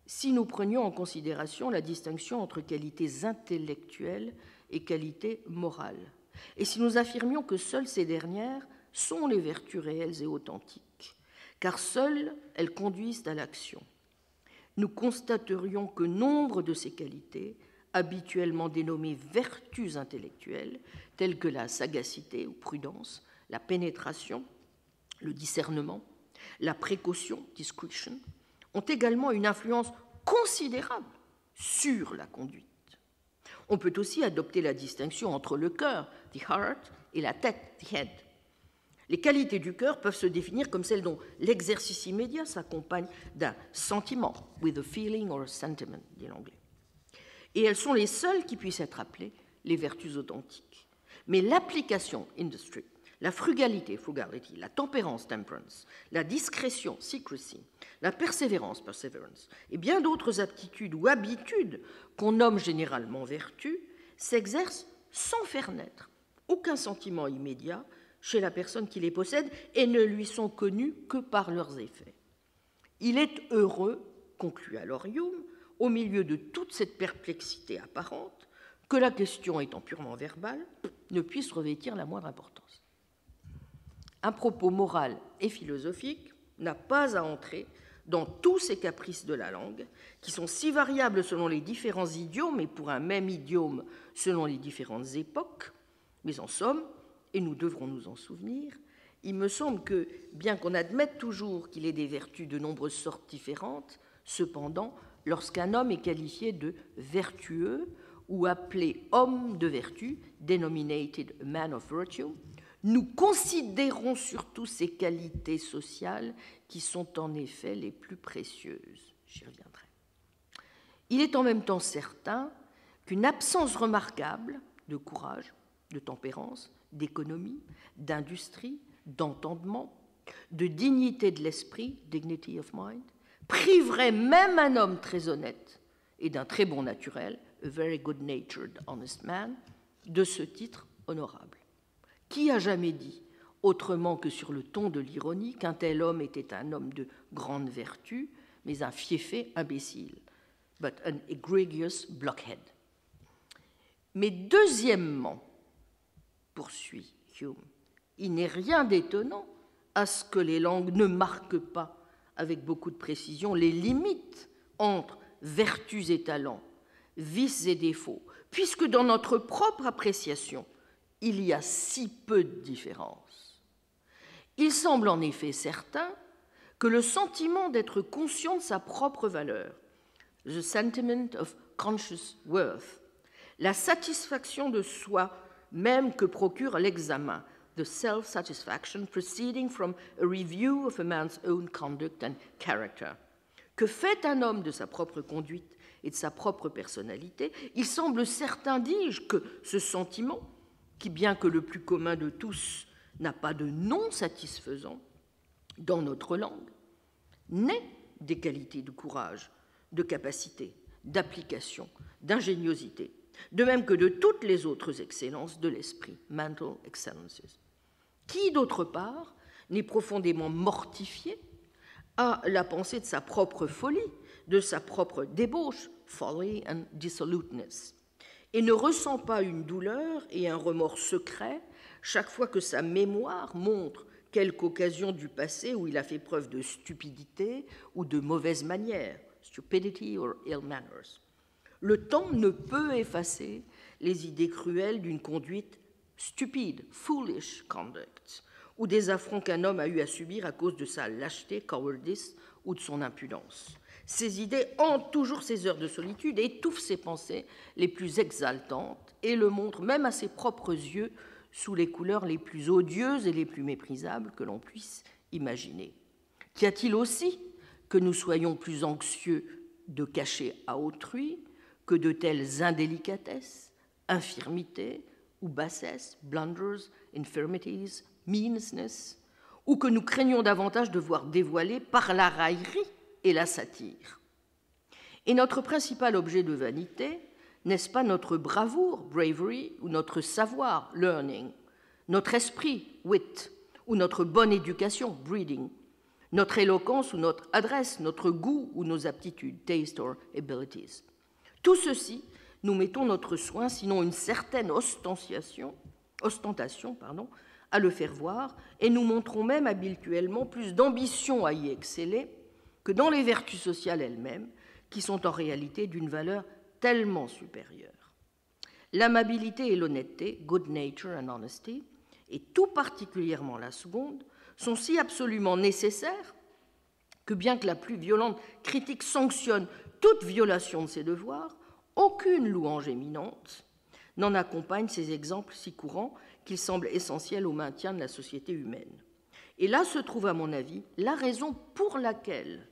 si nous prenions en considération la distinction entre qualités intellectuelles et qualités morales, et si nous affirmions que seules ces dernières sont les vertus réelles et authentiques, car seules elles conduisent à l'action. Nous constaterions que nombre de ces qualités, habituellement dénommées vertus intellectuelles, telles que la sagacité ou prudence, la pénétration, le discernement, la précaution, discretion, ont également une influence considérable sur la conduite. On peut aussi adopter la distinction entre le cœur, the heart, et la tête, the head. Les qualités du cœur peuvent se définir comme celles dont l'exercice immédiat s'accompagne d'un sentiment, with a feeling or a sentiment, dit l'anglais. Et elles sont les seules qui puissent être appelées les vertus authentiques. Mais l'application, industry, la frugalité, frugality, la tempérance, temperance, la discrétion, secrecy, la persévérance, perseverance, et bien d'autres aptitudes ou habitudes qu'on nomme généralement vertus, s'exercent sans faire naître aucun sentiment immédiat chez la personne qui les possède et ne lui sont connues que par leurs effets. Il est heureux, conclut alors Hume, au milieu de toute cette perplexité apparente, que la question étant purement verbale, ne puisse revêtir la moindre importance. Un propos moral et philosophique n'a pas à entrer dans tous ces caprices de la langue, qui sont si variables selon les différents idiomes et pour un même idiome selon les différentes époques, mais en somme, et nous devrons nous en souvenir, il me semble que, bien qu'on admette toujours qu'il ait des vertus de nombreuses sortes différentes, cependant, lorsqu'un homme est qualifié de vertueux ou appelé homme de vertu, denominated a man of virtue, nous considérons surtout ces qualités sociales qui sont en effet les plus précieuses. J'y reviendrai. Il est en même temps certain qu'une absence remarquable de courage, de tempérance, d'économie, d'industrie, d'entendement, de dignité de l'esprit, dignity of mind, priverait même un homme très honnête et d'un très bon naturel, a very good-natured, honest man, de ce titre honorable. Qui a jamais dit, autrement que sur le ton de l'ironie, qu'un tel homme était un homme de grande vertu, mais un fiefé imbécile, but an egregious blockhead. Mais deuxièmement, poursuit Hume, il n'est rien d'étonnant à ce que les langues ne marquent pas avec beaucoup de précision les limites entre vertus et talents, vices et défauts, puisque dans notre propre appréciation, il y a si peu de différence. Il semble en effet certain que le sentiment d'être conscient de sa propre valeur, the sentiment of conscious worth, la satisfaction de soi même que procure l'examen, the self-satisfaction proceeding from a review of a man's own conduct and character, que fait un homme de sa propre conduite et de sa propre personnalité, il semble certain, dis-je, que ce sentiment, qui, bien que le plus commun de tous, n'a pas de nom satisfaisant dans notre langue, naît des qualités de courage, de capacité, d'application, d'ingéniosité, de même que de toutes les autres excellences de l'esprit, mental excellences. Qui, d'autre part, n'est profondément mortifié à la pensée de sa propre folie, de sa propre débauche, folly and dissoluteness, et ne ressent pas une douleur et un remords secret chaque fois que sa mémoire montre quelque occasion du passé où il a fait preuve de stupidité ou de mauvaise manière, stupidity or ill manners. Le temps ne peut effacer les idées cruelles d'une conduite stupide, foolish conduct, ou des affronts qu'un homme a eu à subir à cause de sa lâcheté, cowardice, ou de son impudence. Ces idées hantent toujours ses heures de solitude, étouffent ses pensées les plus exaltantes et le montrent même à ses propres yeux sous les couleurs les plus odieuses et les plus méprisables que l'on puisse imaginer. Qu'y a-t-il aussi que nous soyons plus anxieux de cacher à autrui que de telles indélicatesses, infirmités ou bassesses, blunders, infirmities, meanness, ou que nous craignons davantage de voir dévoiler par la raillerie et la satire. Et notre principal objet de vanité, n'est-ce pas notre bravoure, bravery, ou notre savoir, learning, notre esprit, wit, ou notre bonne éducation, breeding, notre éloquence ou notre adresse, notre goût ou nos aptitudes, taste or abilities. Tout ceci, nous mettons notre soin, sinon une certaine ostentation, à le faire voir, et nous montrons même habituellement plus d'ambition à y exceller que dans les vertus sociales elles-mêmes, qui sont en réalité d'une valeur tellement supérieure. L'amabilité et l'honnêteté, good nature and honesty, et tout particulièrement la seconde, sont si absolument nécessaires que bien que la plus violente critique sanctionne toute violation de ces devoirs, aucune louange éminente n'en accompagne ces exemples si courants qu'il semble essentiel au maintien de la société humaine. Et là se trouve, à mon avis, la raison pour laquelle,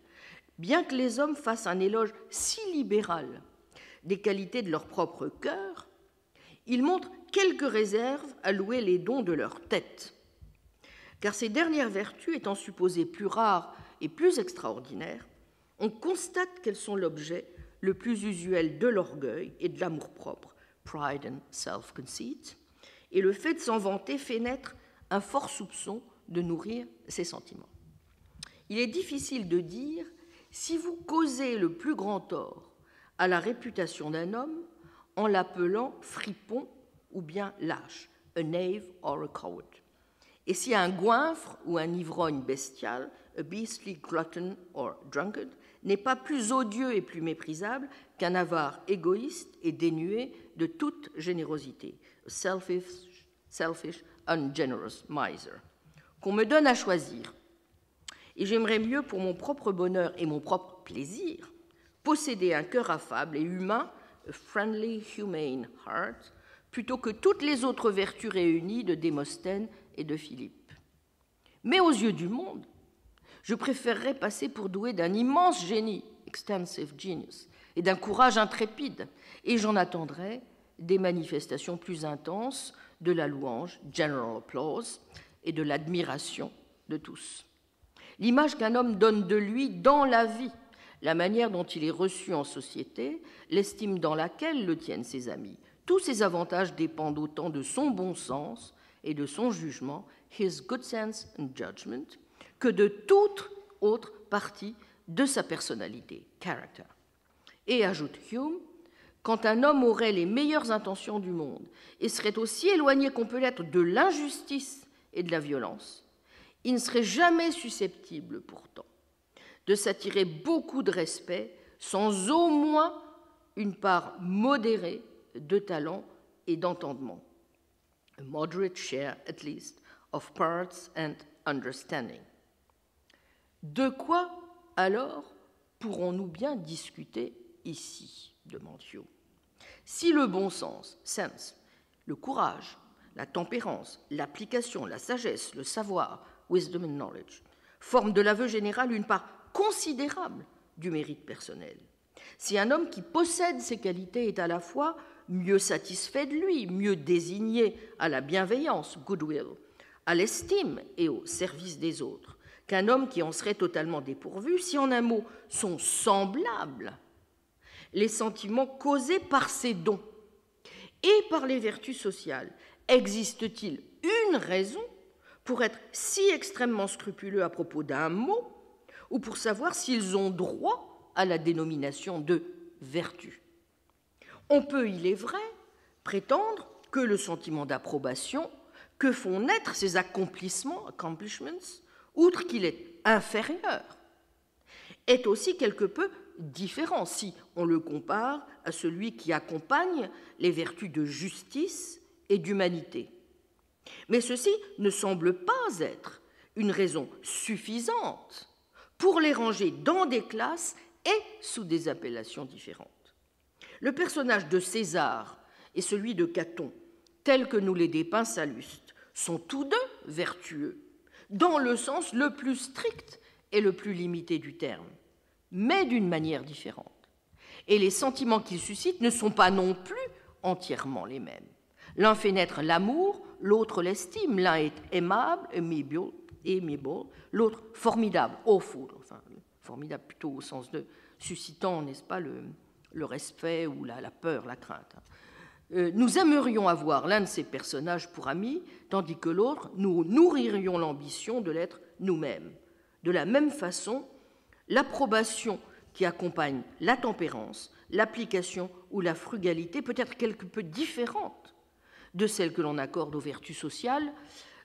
bien que les hommes fassent un éloge si libéral des qualités de leur propre cœur, ils montrent quelques réserves à louer les dons de leur tête. Car ces dernières vertus étant supposées plus rares et plus extraordinaires, on constate qu'elles sont l'objet le plus usuel de l'orgueil et de l'amour-propre, pride and self-conceit, et le fait de s'en vanter fait naître un fort soupçon de nourrir ces sentiments. Il est difficile de dire si vous causez le plus grand tort à la réputation d'un homme en l'appelant fripon ou bien lâche, a knave or a coward, et si un goinfre ou un ivrogne bestial, a beastly glutton or drunkard, n'est pas plus odieux et plus méprisable qu'un avare égoïste et dénué de toute générosité, a selfish, ungenerous miser. Qu'on me donne à choisir, et j'aimerais mieux pour mon propre bonheur et mon propre plaisir posséder un cœur affable et humain, a friendly, humane heart, plutôt que toutes les autres vertus réunies de Démosthène et de Philippe. Mais aux yeux du monde, je préférerais passer pour doué d'un immense génie, extensive genius, et d'un courage intrépide, et j'en attendrais des manifestations plus intenses de la louange, general applause, et de l'admiration de tous. L'image qu'un homme donne de lui dans la vie, la manière dont il est reçu en société, l'estime dans laquelle le tiennent ses amis, tous ces avantages dépendent autant de son bon sens et de son jugement, his good sense and judgment, que de toute autre partie de sa personnalité, character. Et ajoute Hume, quand un homme aurait les meilleures intentions du monde et serait aussi éloigné qu'on peut l'être de l'injustice et de la violence, il ne serait jamais susceptible pourtant de s'attirer beaucoup de respect sans au moins une part modérée de talent et d'entendement. A moderate share, at least, of parts and understanding. De quoi, alors, pourrons-nous bien discuter ici, demande Hume. Si le bon sens, sense, le courage, la tempérance, l'application, la sagesse, le savoir, wisdom and knowledge, forment de l'aveu général une part considérable du mérite personnel, si un homme qui possède ces qualités est à la fois mieux satisfait de lui, mieux désigné à la bienveillance, goodwill, à l'estime et au service des autres, qu'un homme qui en serait totalement dépourvu, si en un mot sont semblables les sentiments causés par ces dons et par les vertus sociales, existe-t-il une raison pour être si extrêmement scrupuleux à propos d'un mot ou pour savoir s'ils ont droit à la dénomination de vertu? On peut, il est vrai, prétendre que le sentiment d'approbation que font naître ces accomplissements, accomplishments, outre qu'il est inférieur, est aussi quelque peu différent si on le compare à celui qui accompagne les vertus de justice et d'humanité. Mais ceci ne semble pas être une raison suffisante pour les ranger dans des classes et sous des appellations différentes. Le personnage de César et celui de Caton, tels que nous les dépeint Sallust, sont tous deux vertueux, dans le sens le plus strict et le plus limité du terme, mais d'une manière différente. Et les sentiments qu'ils suscitent ne sont pas non plus entièrement les mêmes. L'un fait naître l'amour, l'autre l'estime. L'un est aimable, amiable, l'autre formidable, awful, enfin, formidable plutôt au sens de suscitant, n'est-ce pas, le respect ou la peur, la crainte. Nous aimerions avoir l'un de ces personnages pour ami, tandis que l'autre, nous nourririons l'ambition de l'être nous-mêmes. De la même façon, l'approbation qui accompagne la tempérance, l'application ou la frugalité peut être quelque peu différente de celle que l'on accorde aux vertus sociales,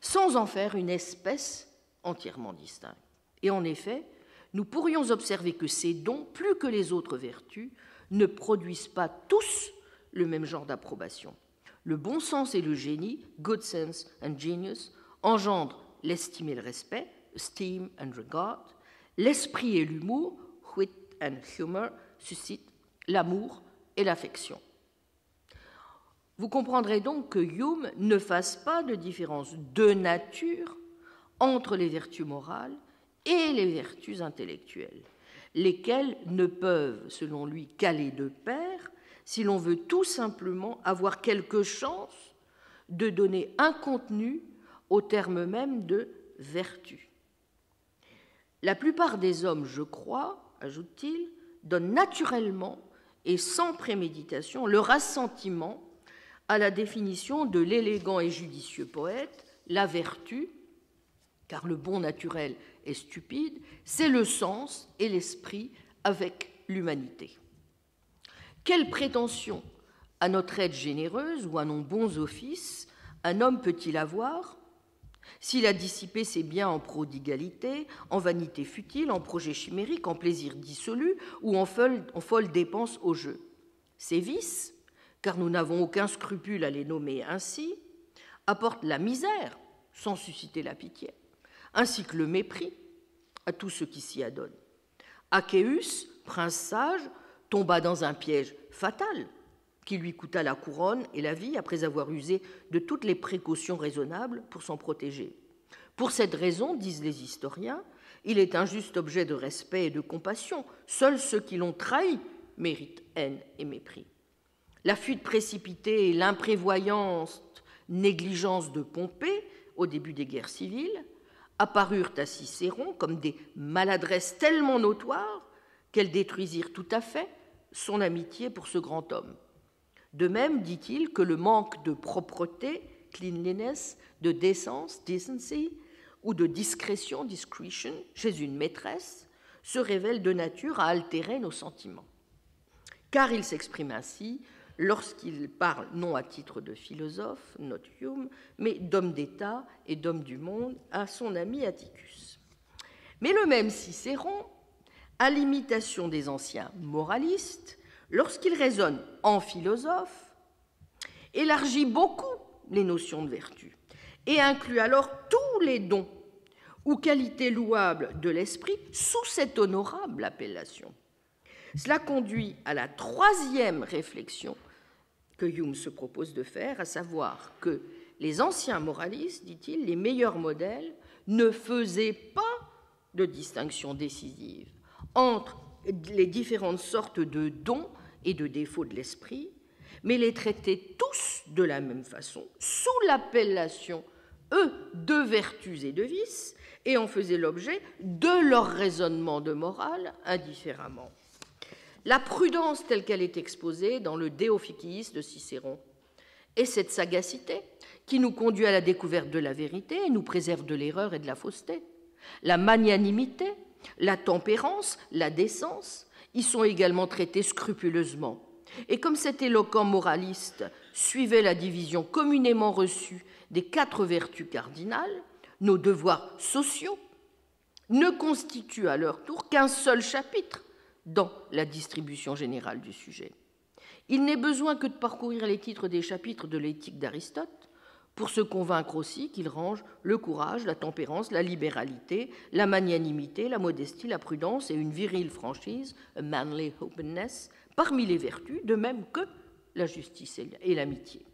sans en faire une espèce entièrement distincte. Et en effet, nous pourrions observer que ces dons, plus que les autres vertus, ne produisent pas tous le même genre d'approbation. Le bon sens et le génie, good sense and genius, engendrent l'estime et le respect, esteem and regard. L'esprit et l'humour, wit and humor, suscitent l'amour et l'affection. Vous comprendrez donc que Hume ne fasse pas de différence de nature entre les vertus morales et les vertus intellectuelles, lesquelles ne peuvent, selon lui, qu'aller de pair si l'on veut tout simplement avoir quelque chance de donner un contenu au terme même de vertu. La plupart des hommes, je crois, ajoute-t-il, donnent naturellement et sans préméditation leur assentiment à la définition de l'élégant et judicieux poète, la vertu, car le bon naturel est stupide, c'est le sens et l'esprit avec l'humanité. Quelle prétention à notre aide généreuse ou à nos bons offices un homme peut-il avoir s'il a dissipé ses biens en prodigalité, en vanité futile, en projets chimériques, en plaisirs dissolus ou en folles dépenses au jeu? Ces vices, car nous n'avons aucun scrupule à les nommer ainsi, apportent la misère, sans susciter la pitié, ainsi que le mépris à tous ceux qui s'y adonnent. Achéus, prince sage, tomba dans un piège fatal qui lui coûta la couronne et la vie après avoir usé de toutes les précautions raisonnables pour s'en protéger. Pour cette raison, disent les historiens, il est un juste objet de respect et de compassion. Seuls ceux qui l'ont trahi méritent haine et mépris. La fuite précipitée et l'imprévoyante négligence de Pompée au début des guerres civiles apparurent à Cicéron comme des maladresses tellement notoires qu'elles détruisirent tout à fait son amitié pour ce grand homme. De même, dit-il, que le manque de propreté, cleanliness, de décence, decency, ou de discrétion, discretion, chez une maîtresse, se révèle de nature à altérer nos sentiments. Car il s'exprime ainsi lorsqu'il parle non à titre de philosophe, note Hume, mais d'homme d'État et d'homme du monde à son ami Atticus. Mais le même Cicéron, à l'imitation des anciens moralistes, lorsqu'il raisonne en philosophe, élargit beaucoup les notions de vertu et inclut alors tous les dons ou qualités louables de l'esprit sous cette honorable appellation. Cela conduit à la troisième réflexion que Hume se propose de faire, à savoir que les anciens moralistes, dit-il, les meilleurs modèles, ne faisaient pas de distinction décisive entre les différentes sortes de dons et de défauts de l'esprit, mais les traitaient tous de la même façon, sous l'appellation, eux, de vertus et de vices, et en faisaient l'objet de leur raisonnement de morale indifféremment. La prudence telle qu'elle est exposée dans le De Officiis de Cicéron est cette sagacité qui nous conduit à la découverte de la vérité et nous préserve de l'erreur et de la fausseté. La magnanimité, la tempérance, la décence y sont également traités scrupuleusement. Et comme cet éloquent moraliste suivait la division communément reçue des 4 vertus cardinales, nos devoirs sociaux ne constituent à leur tour qu'un seul chapitre dans la distribution générale du sujet. Il n'est besoin que de parcourir les titres des chapitres de l'éthique d'Aristote pour se convaincre aussi qu'il range le courage, la tempérance, la libéralité, la magnanimité, la modestie, la prudence et une virile franchise, a manly openness, parmi les vertus, de même que la justice et l'amitié.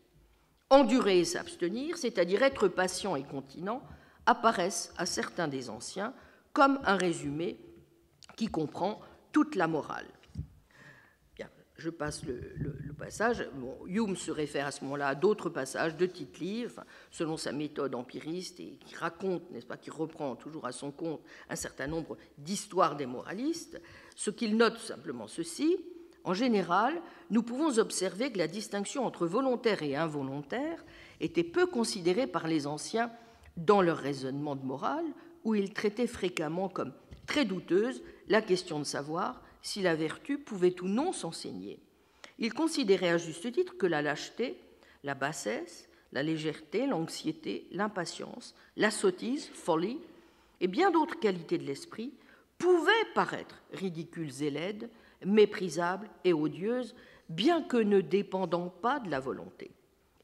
Endurer et s'abstenir, c'est-à-dire être patient et continent, apparaissent à certains des anciens comme un résumé qui comprend toute la morale. Bien, je passe le passage. Bon, Hume se réfère à ce moment-là à d'autres passages de Tite-Live, selon sa méthode empiriste, et qui raconte, n'est-ce pas, qui reprend toujours à son compte un certain nombre d'histoires des moralistes. Ce qu'il note simplement ceci: en général, nous pouvons observer que la distinction entre volontaire et involontaire était peu considérée par les anciens dans leur raisonnement de morale, où ils traitaient fréquemment comme très douteuse la question de savoir si la vertu pouvait ou non s'enseigner. Ils considéraient à juste titre que la lâcheté, la bassesse, la légèreté, l'anxiété, l'impatience, la sottise, folie et bien d'autres qualités de l'esprit pouvaient paraître ridicules et laides, méprisables et odieuses, bien que ne dépendant pas de la volonté.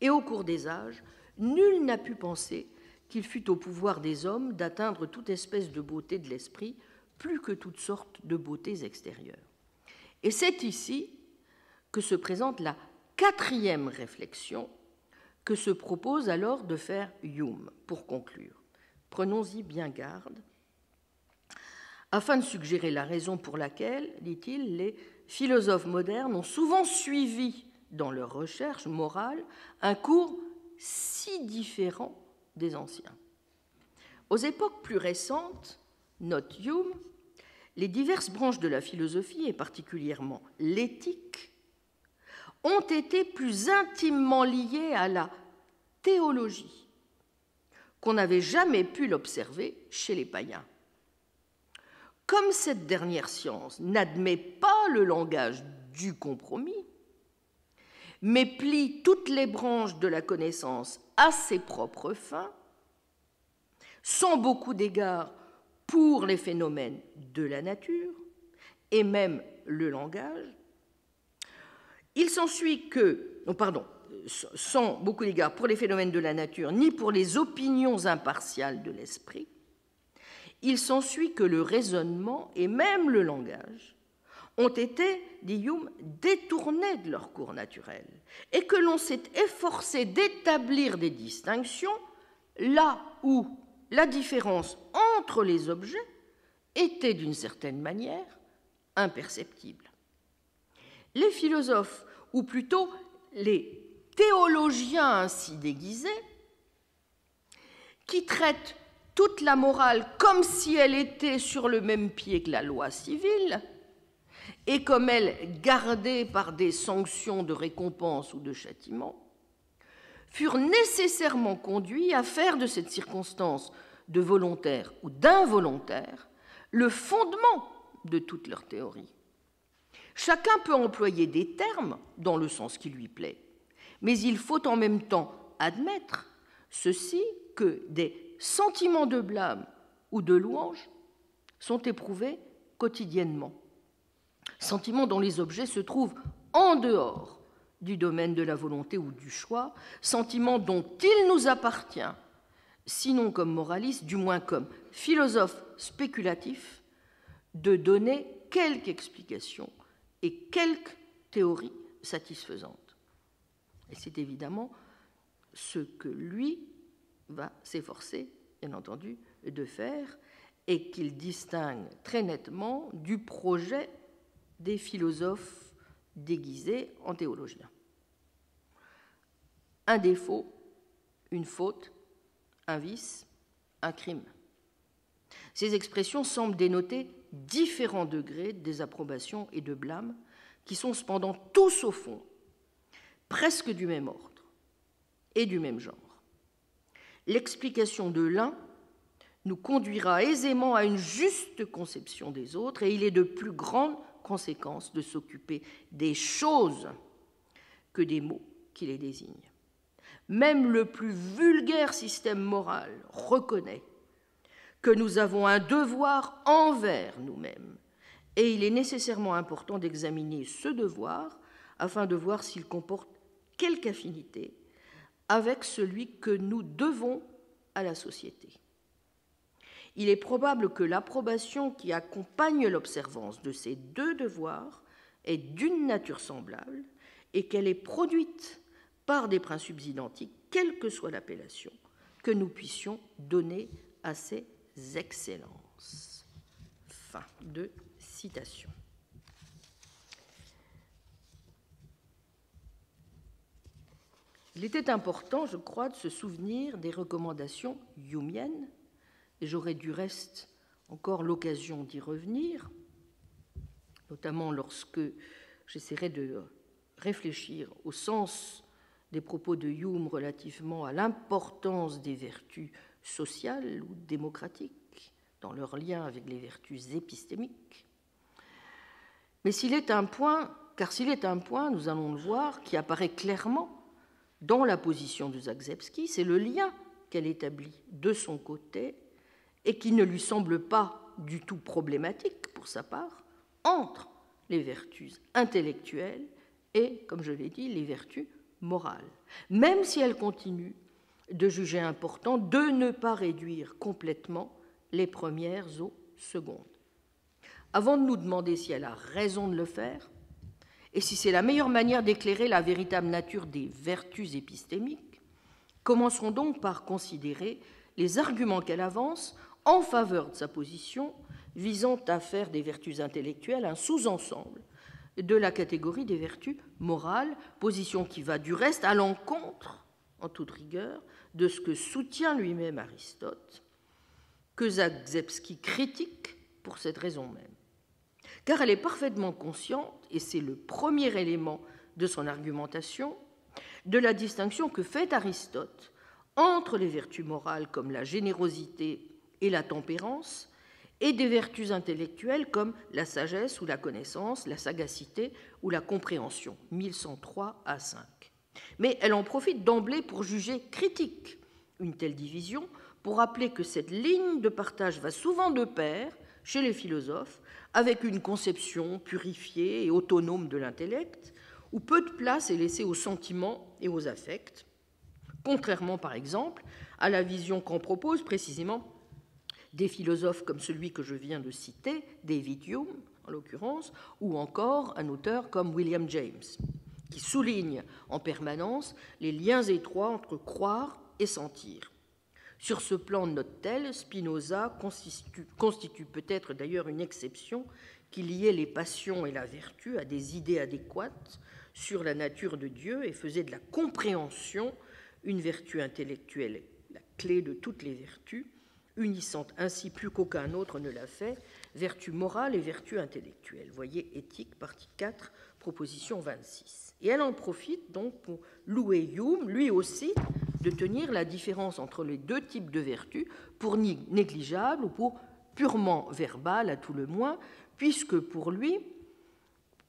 Et au cours des âges, nul n'a pu penser qu'il fût au pouvoir des hommes d'atteindre toute espèce de beauté de l'esprit, plus que toutes sortes de beautés extérieures. Et c'est ici que se présente la quatrième réflexion que se propose alors de faire Hume pour conclure. Prenons-y bien garde, afin de suggérer la raison pour laquelle, dit-il, les philosophes modernes ont souvent suivi dans leurs recherches morales un cours si différent des anciens. Aux époques plus récentes, note Hume, les diverses branches de la philosophie, et particulièrement l'éthique, ont été plus intimement liées à la théologie qu'on n'avait jamais pu l'observer chez les païens. Comme cette dernière science n'admet pas le langage du compromis, mais plie toutes les branches de la connaissance à ses propres fins, sans beaucoup d'égard pour les phénomènes de la nature et même le langage, il s'ensuit que, sans beaucoup d'égard pour les phénomènes de la nature ni pour les opinions impartiales de l'esprit, il s'ensuit que le raisonnement et même le langage ont été, dit Hume, détournés de leur cours naturel et que l'on s'est efforcé d'établir des distinctions là où la différence entre les objets était d'une certaine manière imperceptible. Les philosophes, ou plutôt les théologiens ainsi déguisés, qui traitent toute la morale comme si elle était sur le même pied que la loi civile, et comme elle gardée par des sanctions de récompense ou de châtiment, furent nécessairement conduits à faire de cette circonstance de volontaire ou d'involontaire le fondement de toute leur théorie. Chacun peut employer des termes dans le sens qui lui plaît, mais il faut en même temps admettre ceci que des sentiments de blâme ou de louange sont éprouvés quotidiennement. Sentiments dont les objets se trouvent en dehors du domaine de la volonté ou du choix, sentiments dont il nous appartient, sinon comme moralistes, du moins comme philosophes spéculatifs, de donner quelque explication et quelque théorie satisfaisante. Et c'est évidemment ce que lui va s'efforcer, bien entendu, de faire et qu'il distingue très nettement du projet des philosophes déguisés en théologiens. Un défaut, une faute, un vice, un crime. Ces expressions semblent dénoter différents degrés de désapprobation et de blâme qui sont cependant tous au fond presque du même ordre et du même genre. L'explication de l'un nous conduira aisément à une juste conception des autres et il est de plus grande conséquence de s'occuper des choses que des mots qui les désignent. Même le plus vulgaire système moral reconnaît que nous avons un devoir envers nous-mêmes et il est nécessairement important d'examiner ce devoir afin de voir s'il comporte quelque affinité avec celui que nous devons à la société. Il est probable que l'approbation qui accompagne l'observance de ces deux devoirs est d'une nature semblable et qu'elle est produite par des principes identiques, quelle que soit l'appellation que nous puissions donner à ces excellences. Fin de citation. Il était important, je crois, de se souvenir des recommandations humiennes, et j'aurai du reste encore l'occasion d'y revenir, notamment lorsque j'essaierai de réfléchir au sens des propos de Hume relativement à l'importance des vertus sociales ou démocratiques dans leur lien avec les vertus épistémiques. Mais s'il est un point, nous allons le voir, qui apparaît clairement dans la position de Zagzebski, c'est le lien qu'elle établit de son côté et qui ne lui semble pas du tout problématique pour sa part entre les vertus intellectuelles et, comme je l'ai dit, les vertus morales, même si elle continue de juger important de ne pas réduire complètement les premières aux secondes. Avant de nous demander si elle a raison de le faire, et si c'est la meilleure manière d'éclairer la véritable nature des vertus épistémiques, commencerons donc par considérer les arguments qu'elle avance en faveur de sa position visant à faire des vertus intellectuelles un sous-ensemble de la catégorie des vertus morales, position qui va du reste à l'encontre, en toute rigueur, de ce que soutient lui-même Aristote, que Zagzebski critique pour cette raison même. Car elle est parfaitement consciente, et c'est le premier élément de son argumentation, de la distinction que fait Aristote entre les vertus morales comme la générosité et la tempérance et des vertus intellectuelles comme la sagesse ou la connaissance, la sagacité ou la compréhension, 1103 à 5. Mais elle en profite d'emblée pour juger critique une telle division, pour rappeler que cette ligne de partage va souvent de pair, chez les philosophes, avec une conception purifiée et autonome de l'intellect, où peu de place est laissée aux sentiments et aux affects, contrairement par exemple à la vision qu'en propose précisément des philosophes comme celui que je viens de citer, David Hume en l'occurrence, ou encore un auteur comme William James, qui souligne en permanence les liens étroits entre croire et sentir. Sur ce plan, note-t-elle, Spinoza constitue peut-être d'ailleurs une exception qui liait les passions et la vertu à des idées adéquates sur la nature de Dieu et faisait de la compréhension une vertu intellectuelle, la clé de toutes les vertus, unissant ainsi plus qu'aucun autre ne l'a fait, vertu morale et vertu intellectuelle. Voyez Éthique, partie 4, proposition 26. Et elle en profite donc pour louer Hume, lui aussi, de tenir la différence entre les deux types de vertus pour négligeable ou pour purement verbale à tout le moins, puisque pour lui,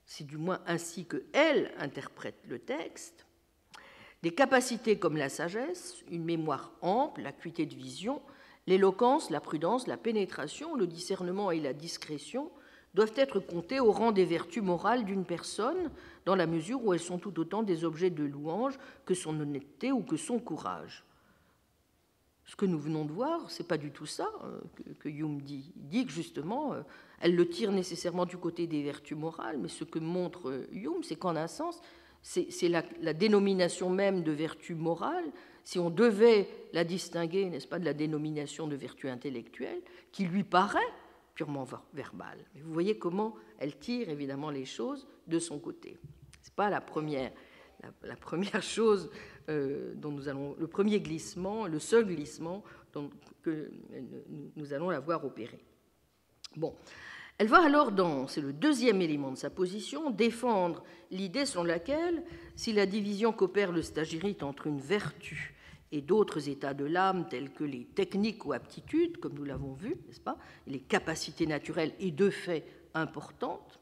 c'est du moins ainsi qu'elle interprète le texte, des capacités comme la sagesse, une mémoire ample, l'acuité de vision, l'éloquence, la prudence, la pénétration, le discernement et la discrétion doivent être comptées au rang des vertus morales d'une personne, dans la mesure où elles sont tout autant des objets de louange que son honnêteté ou que son courage. Ce que nous venons de voir, ce n'est pas du tout ça que Hume dit. Il dit que justement, elle le tire nécessairement du côté des vertus morales, mais ce que montre Hume, c'est qu'en un sens, c'est la dénomination même de vertu morale, si on devait la distinguer, n'est-ce pas, de la dénomination de vertu intellectuelle, qui lui paraît purement verbale. Mais vous voyez comment elle tire évidemment les choses de son côté. Ce n'est pas la première chose dont nous allons, le premier glissement, le seul glissement que nous allons la voir opérer. Bon. Elle va alors, c'est le deuxième élément de sa position, défendre l'idée selon laquelle, si la division qu'opère le stagirite entre une vertu et d'autres états de l'âme, tels que les techniques ou aptitudes, comme nous l'avons vu, n'est-ce pas, les capacités naturelles est de fait importante,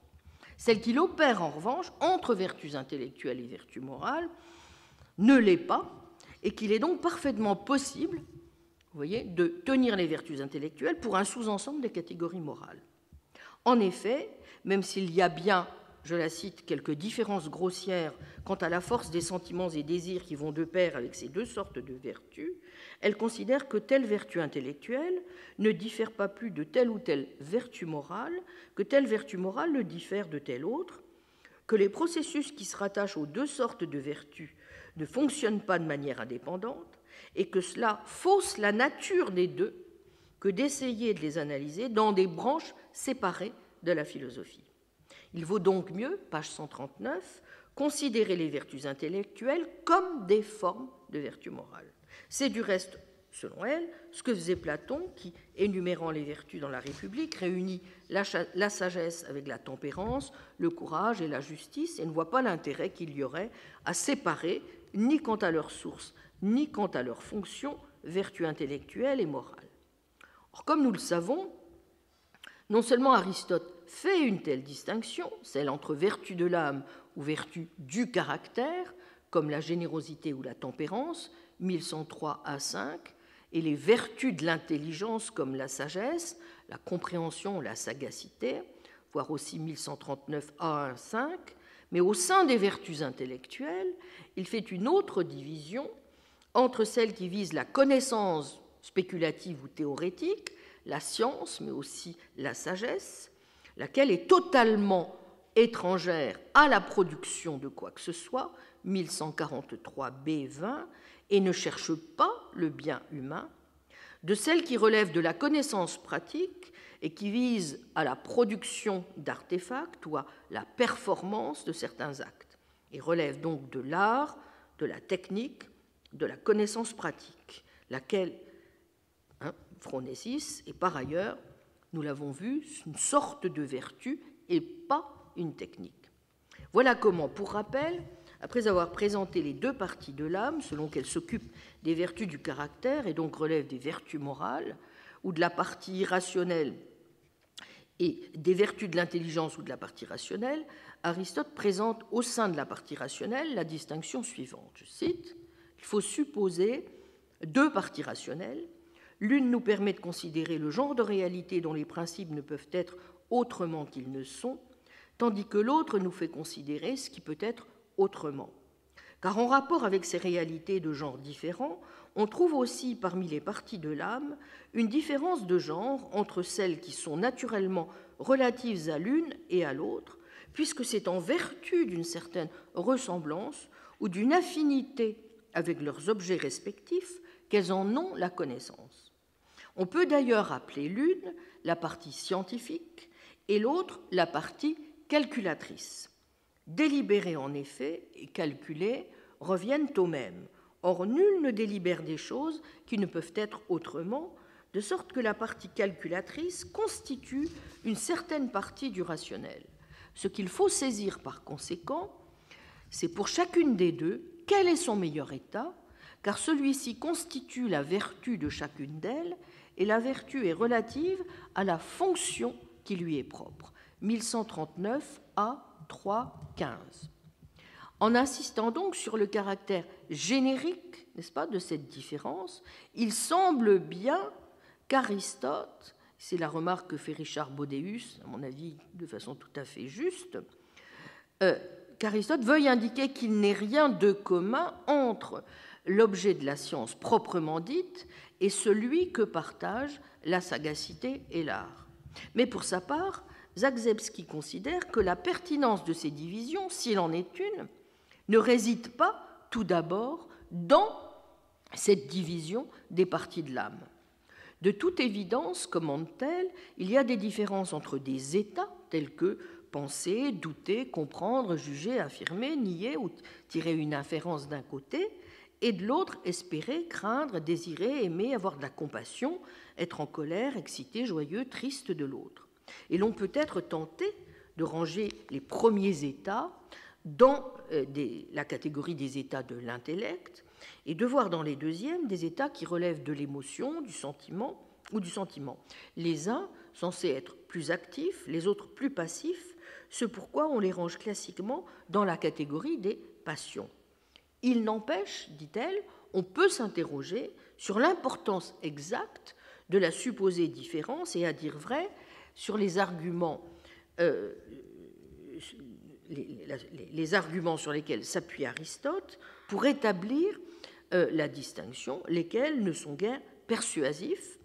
celle qu'il opère en revanche entre vertus intellectuelles et vertus morales ne l'est pas, et qu'il est donc parfaitement possible, vous voyez, de tenir les vertus intellectuelles pour un sous-ensemble des catégories morales. En effet, même s'il y a bien, je la cite, quelques différences grossières quant à la force des sentiments et désirs qui vont de pair avec ces deux sortes de vertus, elle considère que telle vertu intellectuelle ne diffère pas plus de telle ou telle vertu morale, que telle vertu morale ne diffère de telle autre, que les processus qui se rattachent aux deux sortes de vertus ne fonctionnent pas de manière indépendante et que cela fausse la nature des deux que d'essayer de les analyser dans des branches séparées de la philosophie. Il vaut donc mieux, page 139, considérer les vertus intellectuelles comme des formes de vertus morales. C'est du reste, selon elle, ce que faisait Platon qui, énumérant les vertus dans la République, réunit la sagesse avec la tempérance, le courage et la justice, et ne voit pas l'intérêt qu'il y aurait à séparer, ni quant à leur source, ni quant à leur fonction, vertus intellectuelles et morales. Or, comme nous le savons, non seulement Aristote fait une telle distinction, celle entre vertu de l'âme ou vertu du caractère, comme la générosité ou la tempérance, 1103A5, et les vertus de l'intelligence comme la sagesse, la compréhension, la sagacité, voire aussi 1139A1.5, mais au sein des vertus intellectuelles, il fait une autre division entre celles qui visent la connaissance spéculative ou théorétique, la science, mais aussi la sagesse, laquelle est totalement étrangère à la production de quoi que ce soit, 1143B20, et ne cherche pas le bien humain, de celles qui relèvent de la connaissance pratique et qui visent à la production d'artefacts ou à la performance de certains actes, et relèvent donc de l'art, de la technique, de la connaissance pratique, laquelle, phronésis, est par ailleurs, nous l'avons vu, une sorte de vertu et pas une technique. Voilà comment, pour rappel, après avoir présenté les deux parties de l'âme, selon qu'elles s'occupent des vertus du caractère et donc relèvent des vertus morales, ou de la partie irrationnelle et des vertus de l'intelligence ou de la partie rationnelle, Aristote présente au sein de la partie rationnelle la distinction suivante. Je cite, « Il faut supposer deux parties rationnelles. L'une nous permet de considérer le genre de réalité dont les principes ne peuvent être autrement qu'ils ne sont, tandis que l'autre nous fait considérer ce qui peut être autrement. Car en rapport avec ces réalités de genre différents, on trouve aussi parmi les parties de l'âme une différence de genre entre celles qui sont naturellement relatives à l'une et à l'autre, puisque c'est en vertu d'une certaine ressemblance ou d'une affinité avec leurs objets respectifs qu'elles en ont la connaissance. On peut d'ailleurs appeler l'une la partie scientifique et l'autre la partie calculatrice. Délibérer en effet et calculer reviennent au même. Or, nul ne délibère des choses qui ne peuvent être autrement, de sorte que la partie calculatrice constitue une certaine partie du rationnel. Ce qu'il faut saisir par conséquent, c'est pour chacune des deux quel est son meilleur état, car celui-ci constitue la vertu de chacune d'elles, et la vertu est relative à la fonction qui lui est propre. 1139 A 3.15. En insistant donc sur le caractère générique, n'est-ce pas, de cette différence, il semble bien qu'Aristote, c'est la remarque que fait Richard Bodéus, à mon avis de façon tout à fait juste, qu'Aristote veuille indiquer qu'il n'est rien de commun entre l'objet de la science proprement dite et celui que partagent la sagacité et l'art. Mais pour sa part, Zagzebski considère que la pertinence de ces divisions, s'il en est une, ne réside pas tout d'abord dans cette division des parties de l'âme. De toute évidence, commande-t-elle, il y a des différences entre des états tels que penser, douter, comprendre, juger, affirmer, nier ou tirer une inférence d'un côté, et de l'autre, espérer, craindre, désirer, aimer, avoir de la compassion, être en colère, excité, joyeux, triste de l'autre. Et l'on peut être tenté de ranger les premiers états dans la catégorie des états de l'intellect et de voir dans les deuxièmes des états qui relèvent de l'émotion, du sentiment ou du sentiment. Les uns censés être plus actifs, les autres plus passifs, ce pourquoi on les range classiquement dans la catégorie des passions. Il n'empêche, dit-elle, on peut s'interroger sur l'importance exacte de la supposée différence et, à dire vrai, sur les arguments sur lesquels s'appuie Aristote pour établir la distinction, lesquels ne sont guère persuasifs.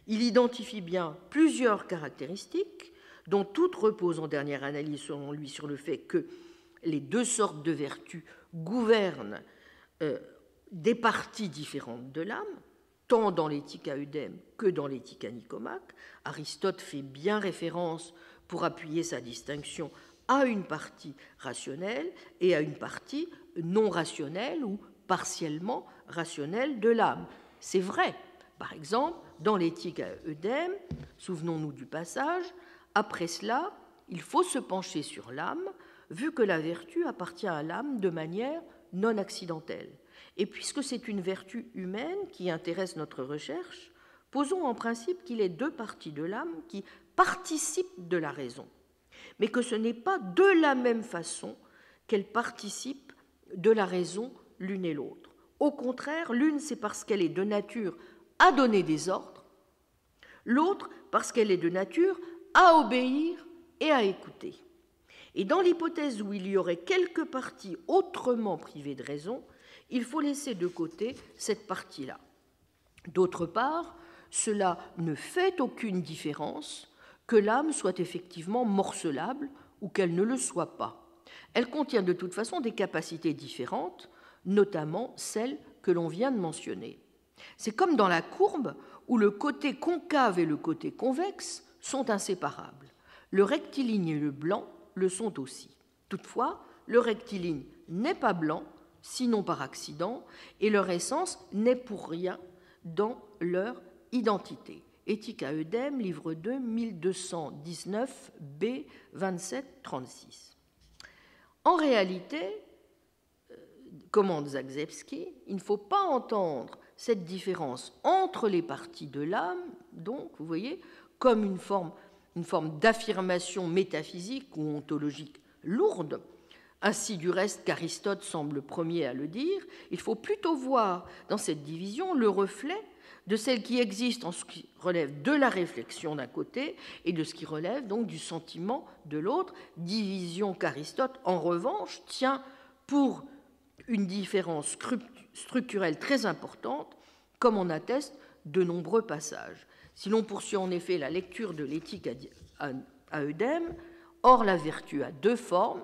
Il identifie bien plusieurs caractéristiques, dont toutes reposent en dernière analyse, selon lui, sur le fait que les deux sortes de vertus gouvernent des parties différentes de l'âme, tant dans l'éthique à Eudème que dans l'éthique à Nicomaque. Aristote fait bien référence, pour appuyer sa distinction, à une partie rationnelle et à une partie non rationnelle ou partiellement rationnelle de l'âme. C'est vrai. Par exemple, dans l'éthique à Eudème, souvenons-nous du passage, après cela, il faut se pencher sur l'âme, vu que la vertu appartient à l'âme de manière non accidentelle. Et puisque c'est une vertu humaine qui intéresse notre recherche, posons en principe qu'il est deux parties de l'âme qui participent de la raison, mais que ce n'est pas de la même façon qu'elles participent de la raison l'une et l'autre. Au contraire, l'une, c'est parce qu'elle est de nature à donner des ordres, l'autre parce qu'elle est de nature à obéir et à écouter. Et dans l'hypothèse où il y aurait quelque partie autrement privée de raison, il faut laisser de côté cette partie-là. D'autre part, cela ne fait aucune différence que l'âme soit effectivement morcelable ou qu'elle ne le soit pas. Elle contient de toute façon des capacités différentes, notamment celles que l'on vient de mentionner. C'est comme dans la courbe où le côté concave et le côté convexe sont inséparables. Le rectiligne et le blanc le sont aussi. Toutefois, le rectiligne n'est pas blanc, sinon par accident, et leur essence n'est pour rien dans leur identité. Éthique à œdème, livre 2, 1219, B, 27-36. En réalité, commande Zagzebski, il ne faut pas entendre cette différence entre les parties de l'âme, donc, vous voyez, comme une forme d'affirmation métaphysique ou ontologique lourde, ainsi du reste qu'Aristote semble le premier à le dire. Il faut plutôt voir dans cette division le reflet de celle qui existe en ce qui relève de la réflexion d'un côté et de ce qui relève donc du sentiment de l'autre, division qu'Aristote, en revanche, tient pour une différence structurelle très importante, comme en attestent de nombreux passages. Si l'on poursuit en effet la lecture de l'éthique à œdème, or la vertu a deux formes,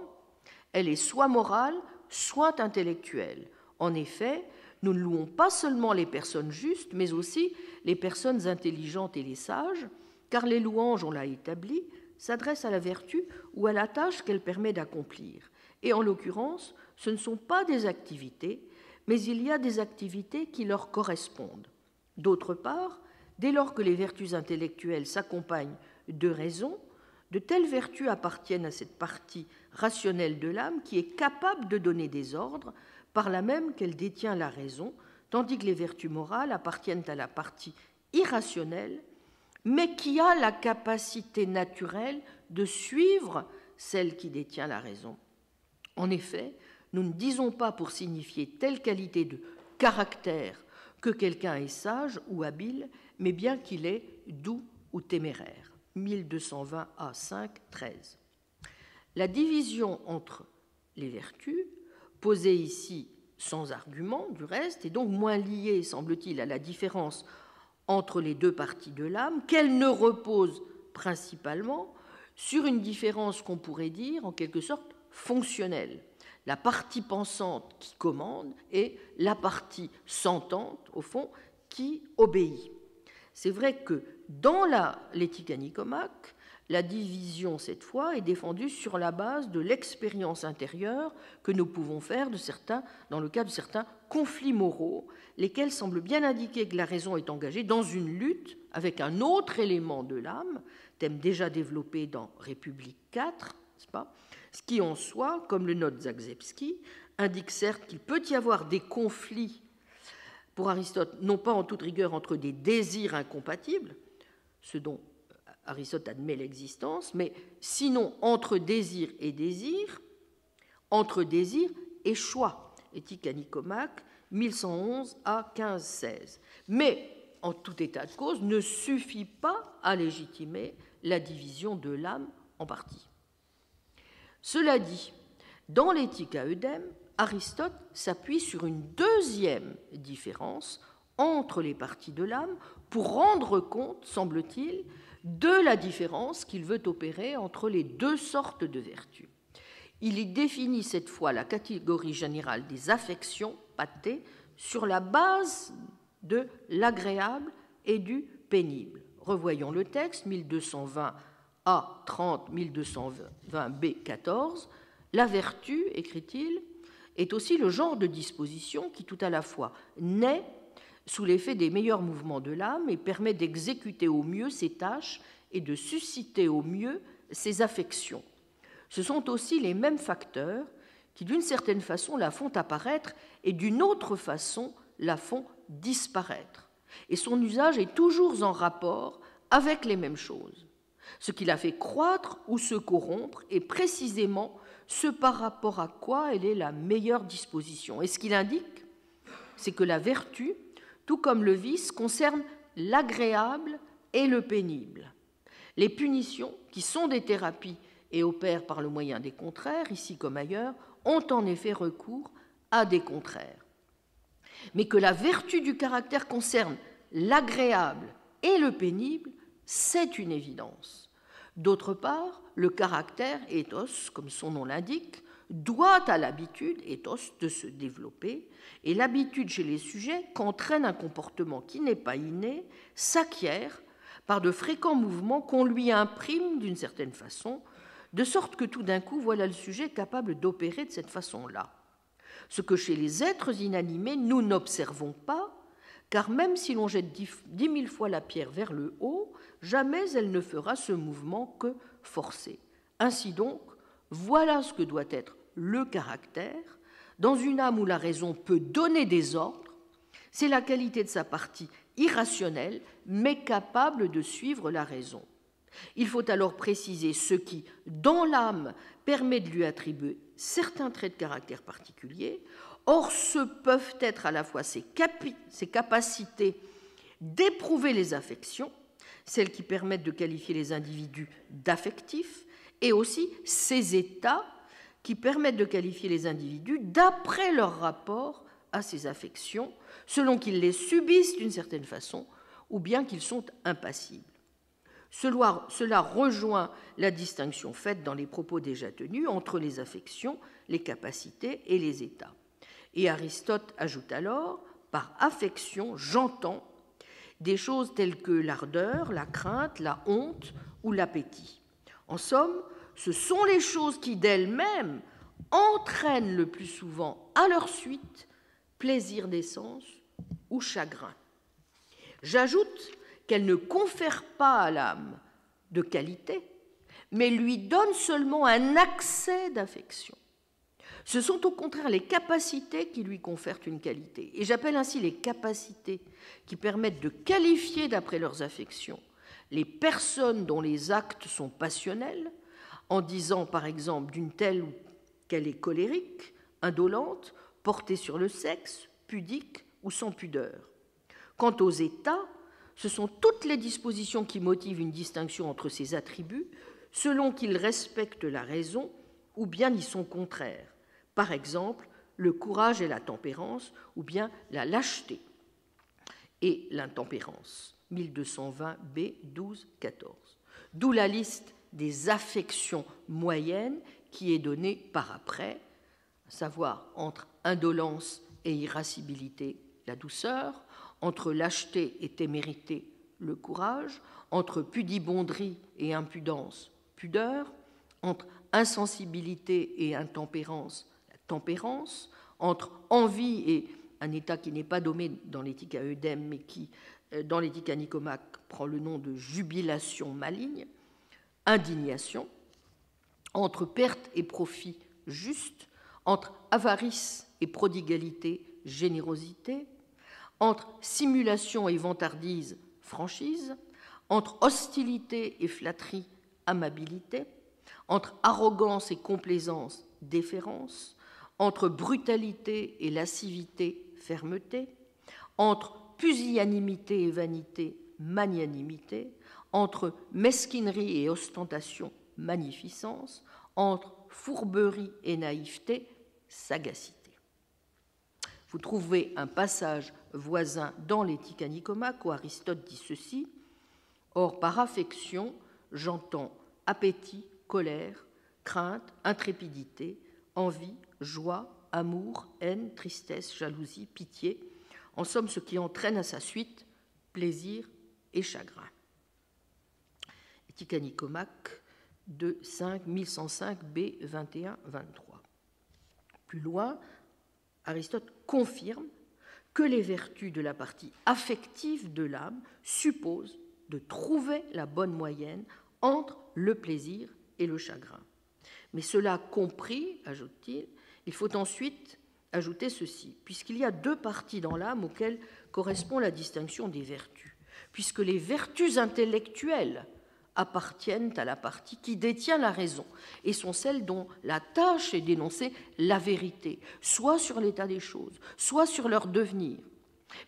elle est soit morale, soit intellectuelle. En effet, nous ne louons pas seulement les personnes justes, mais aussi les personnes intelligentes et les sages, car les louanges, on l'a établi, s'adressent à la vertu ou à la tâche qu'elle permet d'accomplir. Et en l'occurrence, ce ne sont pas des activités, mais il y a des activités qui leur correspondent. D'autre part, dès lors que les vertus intellectuelles s'accompagnent de raison, de telles vertus appartiennent à cette partie rationnelle de l'âme qui est capable de donner des ordres, par là même qu'elle détient la raison, tandis que les vertus morales appartiennent à la partie irrationnelle, mais qui a la capacité naturelle de suivre celle qui détient la raison. En effet, nous ne disons pas pour signifier telle qualité de caractère que quelqu'un est sage ou habile, mais bien qu'il est doux ou téméraire. 1220 à 5, 13. La division entre les vertus, posée ici sans argument du reste, est donc moins liée, semble-t-il, à la différence entre les deux parties de l'âme, qu'elle ne repose principalement sur une différence qu'on pourrait dire en quelque sorte fonctionnelle. La partie pensante qui commande et la partie sentante, au fond, qui obéit. C'est vrai que dans l'éthique à Nicomaque, la division, cette fois, est défendue sur la base de l'expérience intérieure que nous pouvons faire dans le cas de certains conflits moraux, lesquels semblent bien indiquer que la raison est engagée dans une lutte avec un autre élément de l'âme, thème déjà développé dans République 4, n'est-ce pas ? Ce qui en soi, comme le note Zagzebski, indique certes qu'il peut y avoir des conflits, pour Aristote, non pas en toute rigueur entre des désirs incompatibles, ce dont Aristote admet l'existence, mais sinon entre désir et désir, entre désir et choix. Éthique à Nicomaque, 1111 à 1516. Mais, en tout état de cause, ne suffit pas à légitimer la division de l'âme en partie. Cela dit, dans l'éthique à œdème, Aristote s'appuie sur une deuxième différence entre les parties de l'âme pour rendre compte, semble-t-il, de la différence qu'il veut opérer entre les deux sortes de vertus. Il y définit cette fois la catégorie générale des affections, pathé, sur la base de l'agréable et du pénible. Revoyons le texte, 1220 A 30, 1220 B 14. La vertu, écrit-il, est aussi le genre de disposition qui tout à la fois naît sous l'effet des meilleurs mouvements de l'âme et permet d'exécuter au mieux ses tâches et de susciter au mieux ses affections. Ce sont aussi les mêmes facteurs qui, d'une certaine façon, la font apparaître et d'une autre façon, la font disparaître. Et son usage est toujours en rapport avec les mêmes choses. Ce qui la fait croître ou se corrompre est précisément ce par rapport à quoi elle est la meilleure disposition. Et ce qu'il indique, c'est que la vertu, tout comme le vice, concerne l'agréable et le pénible. Les punitions, qui sont des thérapies et opèrent par le moyen des contraires, ici comme ailleurs, ont en effet recours à des contraires. Mais que la vertu du caractère concerne l'agréable et le pénible, c'est une évidence. D'autre part, le caractère, ethos, comme son nom l'indique, doit à l'habitude, ethos, de se développer, et l'habitude chez les sujets qu'entraîne un comportement qui n'est pas inné s'acquiert par de fréquents mouvements qu'on lui imprime d'une certaine façon, de sorte que tout d'un coup, voilà le sujet capable d'opérer de cette façon-là. Ce que chez les êtres inanimés, nous n'observons pas, car même si l'on jette 10 000 fois la pierre vers le haut, jamais elle ne fera ce mouvement que forcé. Ainsi donc, voilà ce que doit être le caractère. Dans une âme où la raison peut donner des ordres, c'est la qualité de sa partie irrationnelle, mais capable de suivre la raison. Il faut alors préciser ce qui, dans l'âme, permet de lui attribuer certains traits de caractère particuliers. Or, ce peuvent être à la fois ses capacités d'éprouver les affections, celles qui permettent de qualifier les individus d'affectifs, et aussi ces états qui permettent de qualifier les individus d'après leur rapport à ces affections, selon qu'ils les subissent d'une certaine façon ou bien qu'ils sont impassibles. Cela rejoint la distinction faite dans les propos déjà tenus entre les affections, les capacités et les états. Et Aristote ajoute alors, par affection, j'entends des choses telles que l'ardeur, la crainte, la honte ou l'appétit. En somme, ce sont les choses qui d'elles-mêmes entraînent le plus souvent à leur suite plaisir des sens ou chagrin. J'ajoute qu'elles ne confèrent pas à l'âme de qualité, mais lui donnent seulement un accès d'affection. Ce sont au contraire les capacités qui lui confèrent une qualité. Et j'appelle ainsi les capacités qui permettent de qualifier d'après leurs affections les personnes dont les actes sont passionnels, en disant par exemple d'une telle qu'elle est colérique, indolente, portée sur le sexe, pudique ou sans pudeur. Quant aux états, ce sont toutes les dispositions qui motivent une distinction entre ces attributs, selon qu'ils respectent la raison ou bien y sont contraires. Par exemple, le courage et la tempérance, ou bien la lâcheté et l'intempérance. 1220 B 12 14. D'où la liste des affections moyennes qui est donnée par après, à savoir entre indolence et irascibilité, la douceur, entre lâcheté et témérité, le courage, entre pudibonderie et impudence, pudeur, entre insensibilité et intempérance, la tempérance, entre envie et un état qui n'est pas nommé dans l'éthique à Eudème, mais qui, dans l'éthique à Nicomaque, prend le nom de jubilation maligne, indignation, entre perte et profit juste, entre avarice et prodigalité, générosité, entre simulation et vantardise, franchise, entre hostilité et flatterie, amabilité, entre arrogance et complaisance, déférence, entre brutalité et lascivité, fermeté, entre pusillanimité et vanité, magnanimité, entre mesquinerie et ostentation, magnificence, entre fourberie et naïveté, sagacité. Vous trouvez un passage voisin dans l'éthique à Nicomaque où Aristote dit ceci: or, par affection, j'entends appétit, colère, crainte, intrépidité, envie, joie, amour, haine, tristesse, jalousie, pitié, en somme ce qui entraîne à sa suite plaisir et chagrin. Éthique à Nicomaque de 1105 B 21-23. Plus loin, Aristote confirme que les vertus de la partie affective de l'âme supposent de trouver la bonne moyenne entre le plaisir et le chagrin. Mais cela compris, ajoute-t-il, il faut ensuite ajouter ceci, puisqu'il y a deux parties dans l'âme auxquelles correspond la distinction des vertus, puisque les vertus intellectuelles appartiennent à la partie qui détient la raison et sont celles dont la tâche est d'énoncer la vérité, soit sur l'état des choses, soit sur leur devenir,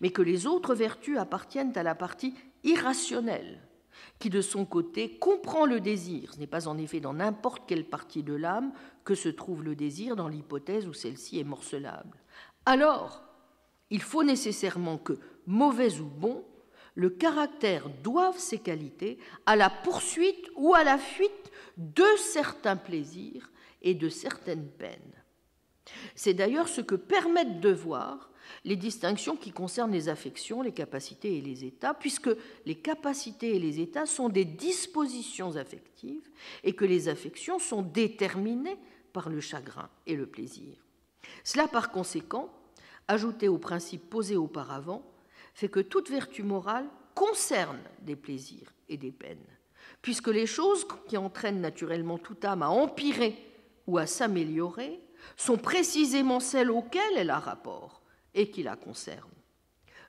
mais que les autres vertus appartiennent à la partie irrationnelle, qui de son côté comprend le désir. Ce n'est pas en effet dans n'importe quelle partie de l'âme que se trouve le désir dans l'hypothèse où celle-ci est morcelable. Alors, il faut nécessairement que, mauvais ou bon, le caractère doive ses qualités à la poursuite ou à la fuite de certains plaisirs et de certaines peines. C'est d'ailleurs ce que permettent de voir les distinctions qui concernent les affections, les capacités et les états, puisque les capacités et les états sont des dispositions affectives et que les affections sont déterminées par le chagrin et le plaisir. Cela, par conséquent, ajouté au principe posé auparavant, fait que toute vertu morale concerne des plaisirs et des peines, puisque les choses qui entraînent naturellement toute âme à empirer ou à s'améliorer sont précisément celles auxquelles elle a rapport et qui la concernent.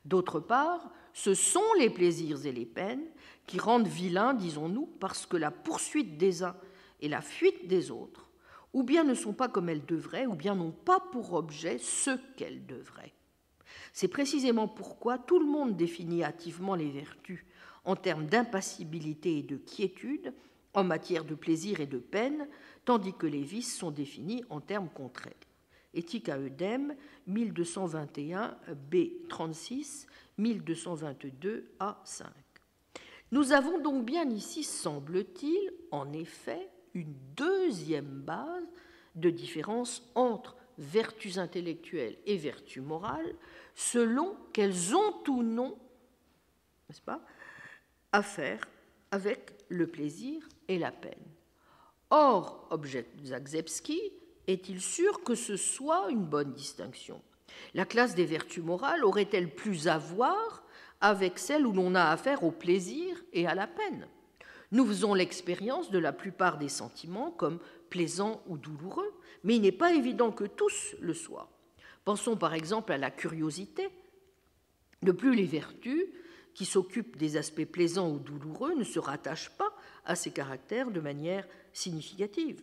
D'autre part, ce sont les plaisirs et les peines qui rendent vilains, disons-nous, parce que la poursuite des uns et la fuite des autres, ou bien ne sont pas comme elles devraient, ou bien n'ont pas pour objet ce qu'elles devraient. C'est précisément pourquoi tout le monde définit hâtivement les vertus en termes d'impassibilité et de quiétude, en matière de plaisir et de peine, tandis que les vices sont définis en termes contraires. Éthique à Eudème, 1221 B36, 1222 A5. Nous avons donc bien ici, semble-t-il, en effet, une deuxième base de différence entre vertus intellectuelles et vertus morales, selon qu'elles ont ou non, n'est-ce pas, affaire avec le plaisir et la peine. Or, objecte Zagzebski, est-il sûr que ce soit une bonne distinction? La classe des vertus morales aurait-elle plus à voir avec celle où l'on a affaire au plaisir et à la peine? Nous faisons l'expérience de la plupart des sentiments comme plaisants ou douloureux, mais il n'est pas évident que tous le soient. Pensons par exemple à la curiosité. De plus, les vertus qui s'occupent des aspects plaisants ou douloureux ne se rattachent pas à ces caractères de manière significative.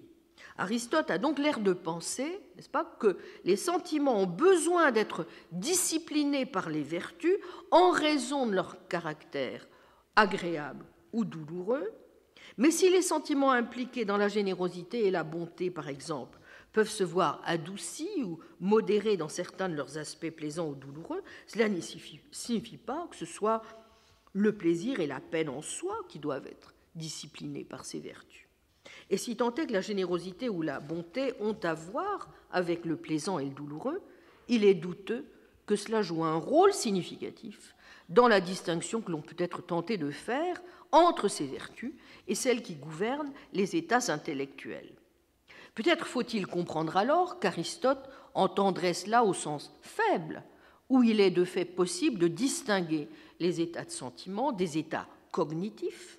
Aristote a donc l'air de penser, n'est-ce pas, que les sentiments ont besoin d'être disciplinés par les vertus en raison de leur caractère agréable ou douloureux, mais si les sentiments impliqués dans la générosité et la bonté, par exemple, peuvent se voir adoucis ou modérés dans certains de leurs aspects plaisants ou douloureux, cela ne signifie pas que ce soit le plaisir et la peine en soi qui doivent être disciplinés par ces vertus. Et si tant est que la générosité ou la bonté ont à voir avec le plaisant et le douloureux, il est douteux que cela joue un rôle significatif dans la distinction que l'on peut être tenté de faire entre ces vertus et celles qui gouvernent les états intellectuels. Peut-être faut-il comprendre alors qu'Aristote entendrait cela au sens faible, où il est de fait possible de distinguer les états de sentiment des états cognitifs,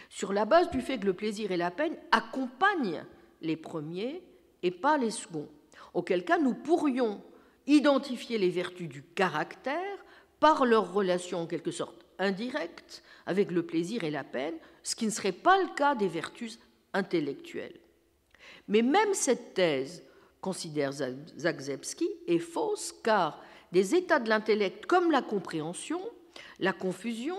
sur la base du fait que le plaisir et la peine accompagnent les premiers et pas les seconds, auquel cas nous pourrions identifier les vertus du caractère par leur relation en quelque sorte indirecte avec le plaisir et la peine, ce qui ne serait pas le cas des vertus intellectuelles. Mais même cette thèse, considère Zagzebski, est fausse, car des états de l'intellect comme la compréhension, la confusion,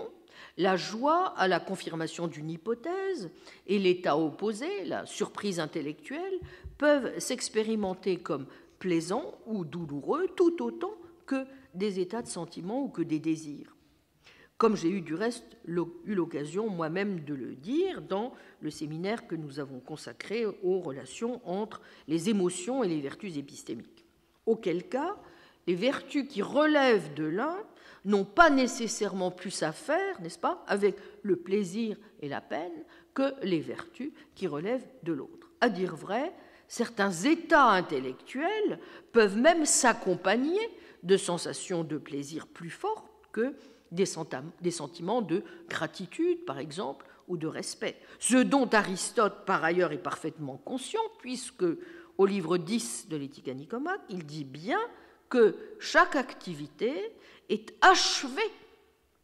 la joie à la confirmation d'une hypothèse et l'état opposé, la surprise intellectuelle, peuvent s'expérimenter comme plaisants ou douloureux tout autant que des états de sentiment ou que des désirs. Comme j'ai eu du reste eu l'occasion moi-même de le dire dans le séminaire que nous avons consacré aux relations entre les émotions et les vertus épistémiques. Auquel cas, les vertus qui relèvent de l'un n'ont pas nécessairement plus à faire, n'est-ce pas, avec le plaisir et la peine que les vertus qui relèvent de l'autre. À dire vrai, certains états intellectuels peuvent même s'accompagner de sensations de plaisir plus fortes que des sentiments de gratitude, par exemple, ou de respect. Ce dont Aristote, par ailleurs, est parfaitement conscient, puisque au livre 10 de l'Éthique à Nicomaque, il dit bien que chaque activité est achevée,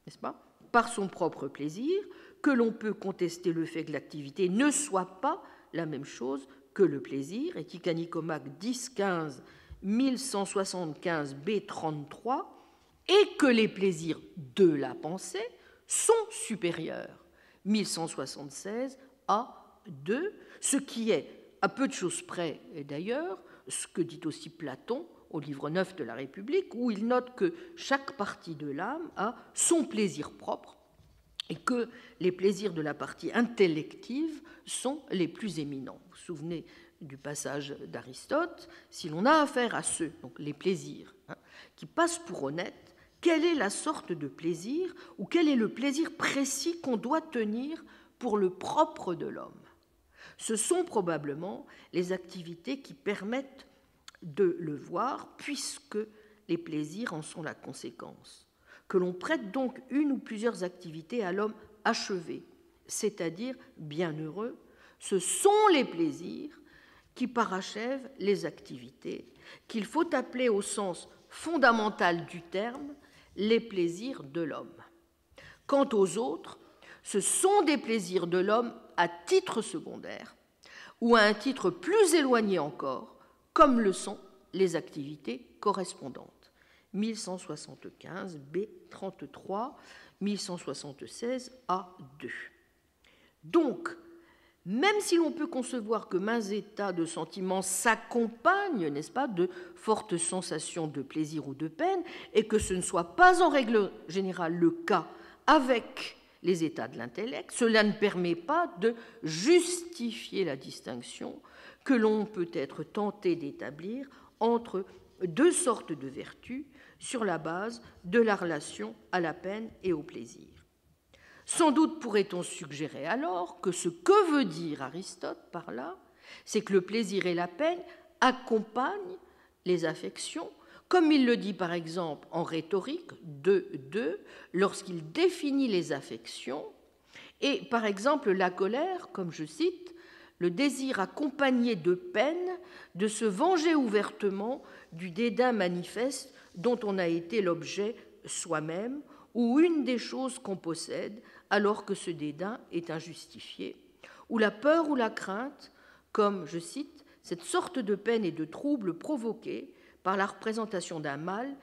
n'est-ce pas, par son propre plaisir, que l'on peut contester le fait que l'activité ne soit pas la même chose que le plaisir, et Nicomach 10-15, 1175 B33, et que les plaisirs de la pensée sont supérieurs, 1176 A2, ce qui est, à peu de choses près d'ailleurs, ce que dit aussi Platon au livre 9 de la République, où il note que chaque partie de l'âme a son plaisir propre et que les plaisirs de la partie intellective sont les plus éminents. Vous vous souvenez du passage d'Aristote, si l'on a affaire à ceux, donc les plaisirs, qui passent pour honnêtes, quelle est la sorte de plaisir ou quel est le plaisir précis qu'on doit tenir pour le propre de l'homme? Ce sont probablement les activités qui permettent de le voir, puisque les plaisirs en sont la conséquence. Que l'on prête donc une ou plusieurs activités à l'homme achevé, c'est-à-dire bienheureux, ce sont les plaisirs qui parachèvent les activités, qu'il faut appeler au sens fondamental du terme les plaisirs de l'homme. Quant aux autres, ce sont des plaisirs de l'homme à titre secondaire ou à un titre plus éloigné encore, comme le sont les activités correspondantes. 1175 B33, 1176 A2. Donc, même si l'on peut concevoir que maint état de sentiments s'accompagnent, n'est-ce pas, de fortes sensations de plaisir ou de peine, et que ce ne soit pas en règle générale le cas avec les états de l'intellect, cela ne permet pas de justifier la distinction que l'on peut être tenté d'établir entre deux sortes de vertus sur la base de la relation à la peine et au plaisir. Sans doute pourrait-on suggérer alors que ce que veut dire Aristote par là, c'est que le plaisir et la peine accompagnent les affections, comme il le dit par exemple en Rhétorique 2.2, lorsqu'il définit les affections, et par exemple la colère, comme je cite, le désir accompagné de peine de se venger ouvertement du dédain manifeste dont on a été l'objet soi-même, ou une des choses qu'on possède alors que ce dédain est injustifié, ou la peur ou la crainte, comme, je cite, cette sorte de peine et de trouble provoquée par la représentation d'un mal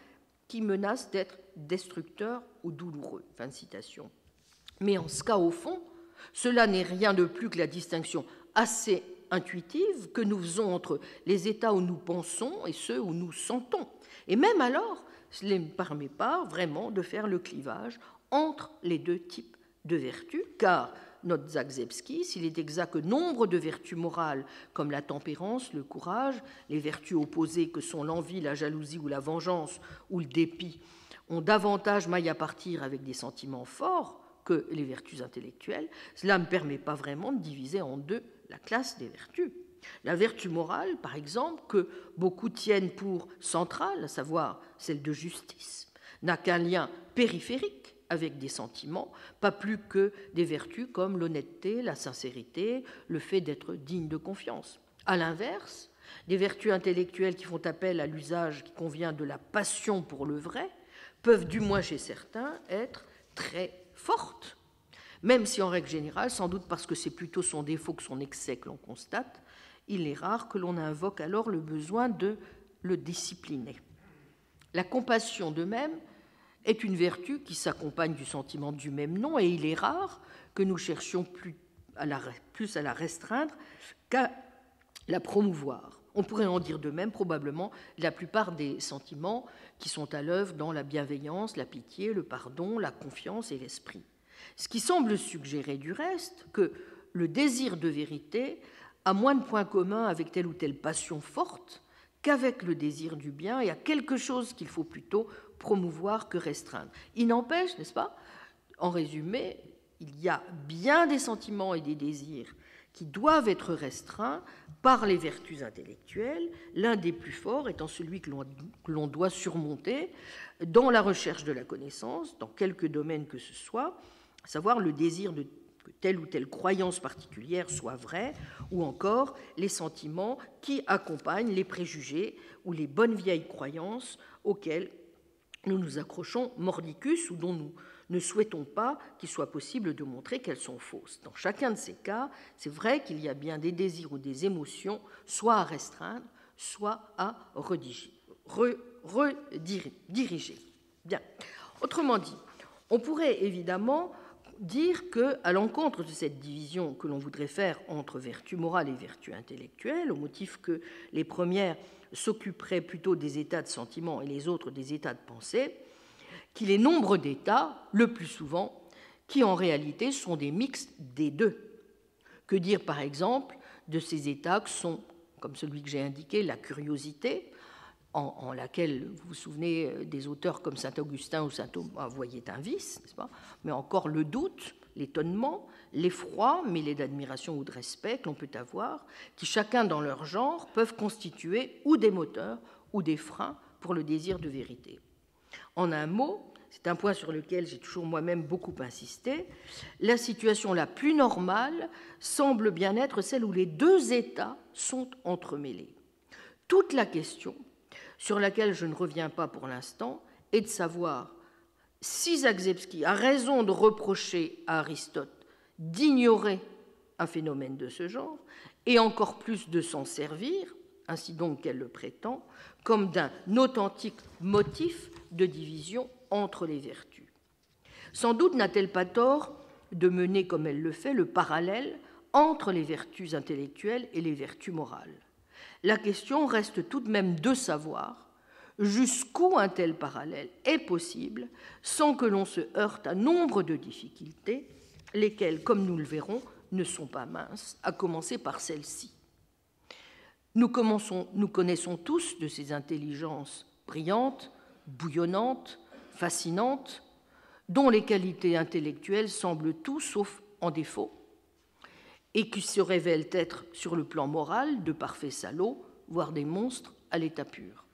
qui menace d'être destructeur ou douloureux. Fin de citation. Mais en ce cas, au fond, cela n'est rien de plus que la distinction assez intuitive que nous faisons entre les états où nous pensons et ceux où nous sentons. Et même alors, cela ne permet pas vraiment de faire le clivage entre les deux types de vertus, car, note Zagzebski, s'il est exact que nombre de vertus morales, comme la tempérance, le courage, les vertus opposées que sont l'envie, la jalousie ou la vengeance, ou le dépit, ont davantage maille à partir avec des sentiments forts que les vertus intellectuelles, cela ne permet pas vraiment de diviser en deux la classe des vertus. La vertu morale, par exemple, que beaucoup tiennent pour centrale, à savoir celle de justice, n'a qu'un lien périphérique avec des sentiments, pas plus que des vertus comme l'honnêteté, la sincérité, le fait d'être digne de confiance. À l'inverse, des vertus intellectuelles qui font appel à l'usage qui convient de la passion pour le vrai peuvent, du moins chez certains, être très fortes, même si en règle générale, sans doute parce que c'est plutôt son défaut que son excès que l'on constate, il est rare que l'on invoque alors le besoin de le discipliner. La compassion, de même, est une vertu qui s'accompagne du sentiment du même nom, et il est rare que nous cherchions plus à la restreindre qu'à la promouvoir. On pourrait en dire de même, probablement, la plupart des sentiments qui sont à l'œuvre dans la bienveillance, la pitié, le pardon, la confiance et l'esprit. Ce qui semble suggérer du reste que le désir de vérité a moins de points communs avec telle ou telle passion forte qu'avec le désir du bien, et a quelque chose qu'il faut plutôt promouvoir que restreindre. Il n'empêche, n'est-ce pas, en résumé, il y a bien des sentiments et des désirs qui doivent être restreints par les vertus intellectuelles, l'un des plus forts étant celui que l'on doit surmonter dans la recherche de la connaissance, dans quelque domaine que ce soit, à savoir le désir de que telle ou telle croyance particulière soit vraie, ou encore les sentiments qui accompagnent les préjugés ou les bonnes vieilles croyances auxquelles nous nous accrochons mordicus ou dont nous ne souhaitons pas qu'il soit possible de montrer qu'elles sont fausses. Dans chacun de ces cas, c'est vrai qu'il y a bien des désirs ou des émotions, soit à restreindre, soit à rediriger. Bien. Autrement dit, on pourrait évidemment dire qu'à l'encontre de cette division que l'on voudrait faire entre vertu morale et vertu intellectuelle, au motif que les premières s'occuperaient plutôt des états de sentiment et les autres des états de pensée, qu'il est nombre d'états, le plus souvent, qui en réalité sont des mixtes des deux. Que dire par exemple de ces états que sont, comme celui que j'ai indiqué, la curiosité, en laquelle, vous vous souvenez, des auteurs comme saint Augustin ou saint Thomas voyaient un vice, n'est-ce pas ? Mais encore le doute, l'étonnement, l'effroi, mêlé d'admiration ou de respect que l'on peut avoir, qui chacun dans leur genre peuvent constituer ou des moteurs ou des freins pour le désir de vérité. En un mot, c'est un point sur lequel j'ai toujours moi-même beaucoup insisté, la situation la plus normale semble bien être celle où les deux états sont entremêlés. Toute la question, sur laquelle je ne reviens pas pour l'instant, est de savoir si Zagzebski a raison de reprocher à Aristote d'ignorer un phénomène de ce genre, et encore plus de s'en servir, ainsi donc qu'elle le prétend, comme d'un authentique motif de division entre les vertus. Sans doute n'a-t-elle pas tort de mener, comme elle le fait, le parallèle entre les vertus intellectuelles et les vertus morales. La question reste tout de même de savoir jusqu'où un tel parallèle est possible sans que l'on se heurte à nombre de difficultés, lesquelles, comme nous le verrons, ne sont pas minces, à commencer par celle-ci. Nous connaissons tous de ces intelligences brillantes, bouillonnantes, fascinantes, dont les qualités intellectuelles semblent tout sauf en défaut, et qui se révèlent être, sur le plan moral, de parfaits salauds, voire des monstres à l'état pur.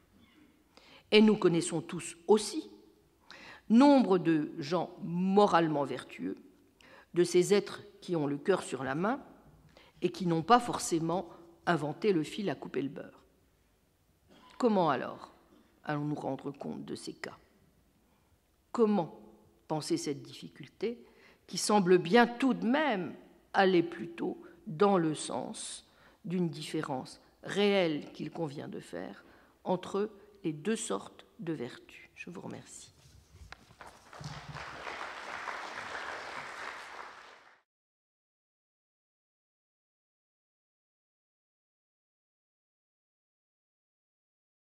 Et nous connaissons tous aussi nombre de gens moralement vertueux, de ces êtres qui ont le cœur sur la main et qui n'ont pas forcément inventé le fil à couper le beurre. Comment alors allons-nous rendre compte de ces cas ? Comment penser cette difficulté qui semble bien tout de même aller plutôt dans le sens d'une différence réelle qu'il convient de faire entre les deux sortes de vertus. Je vous remercie.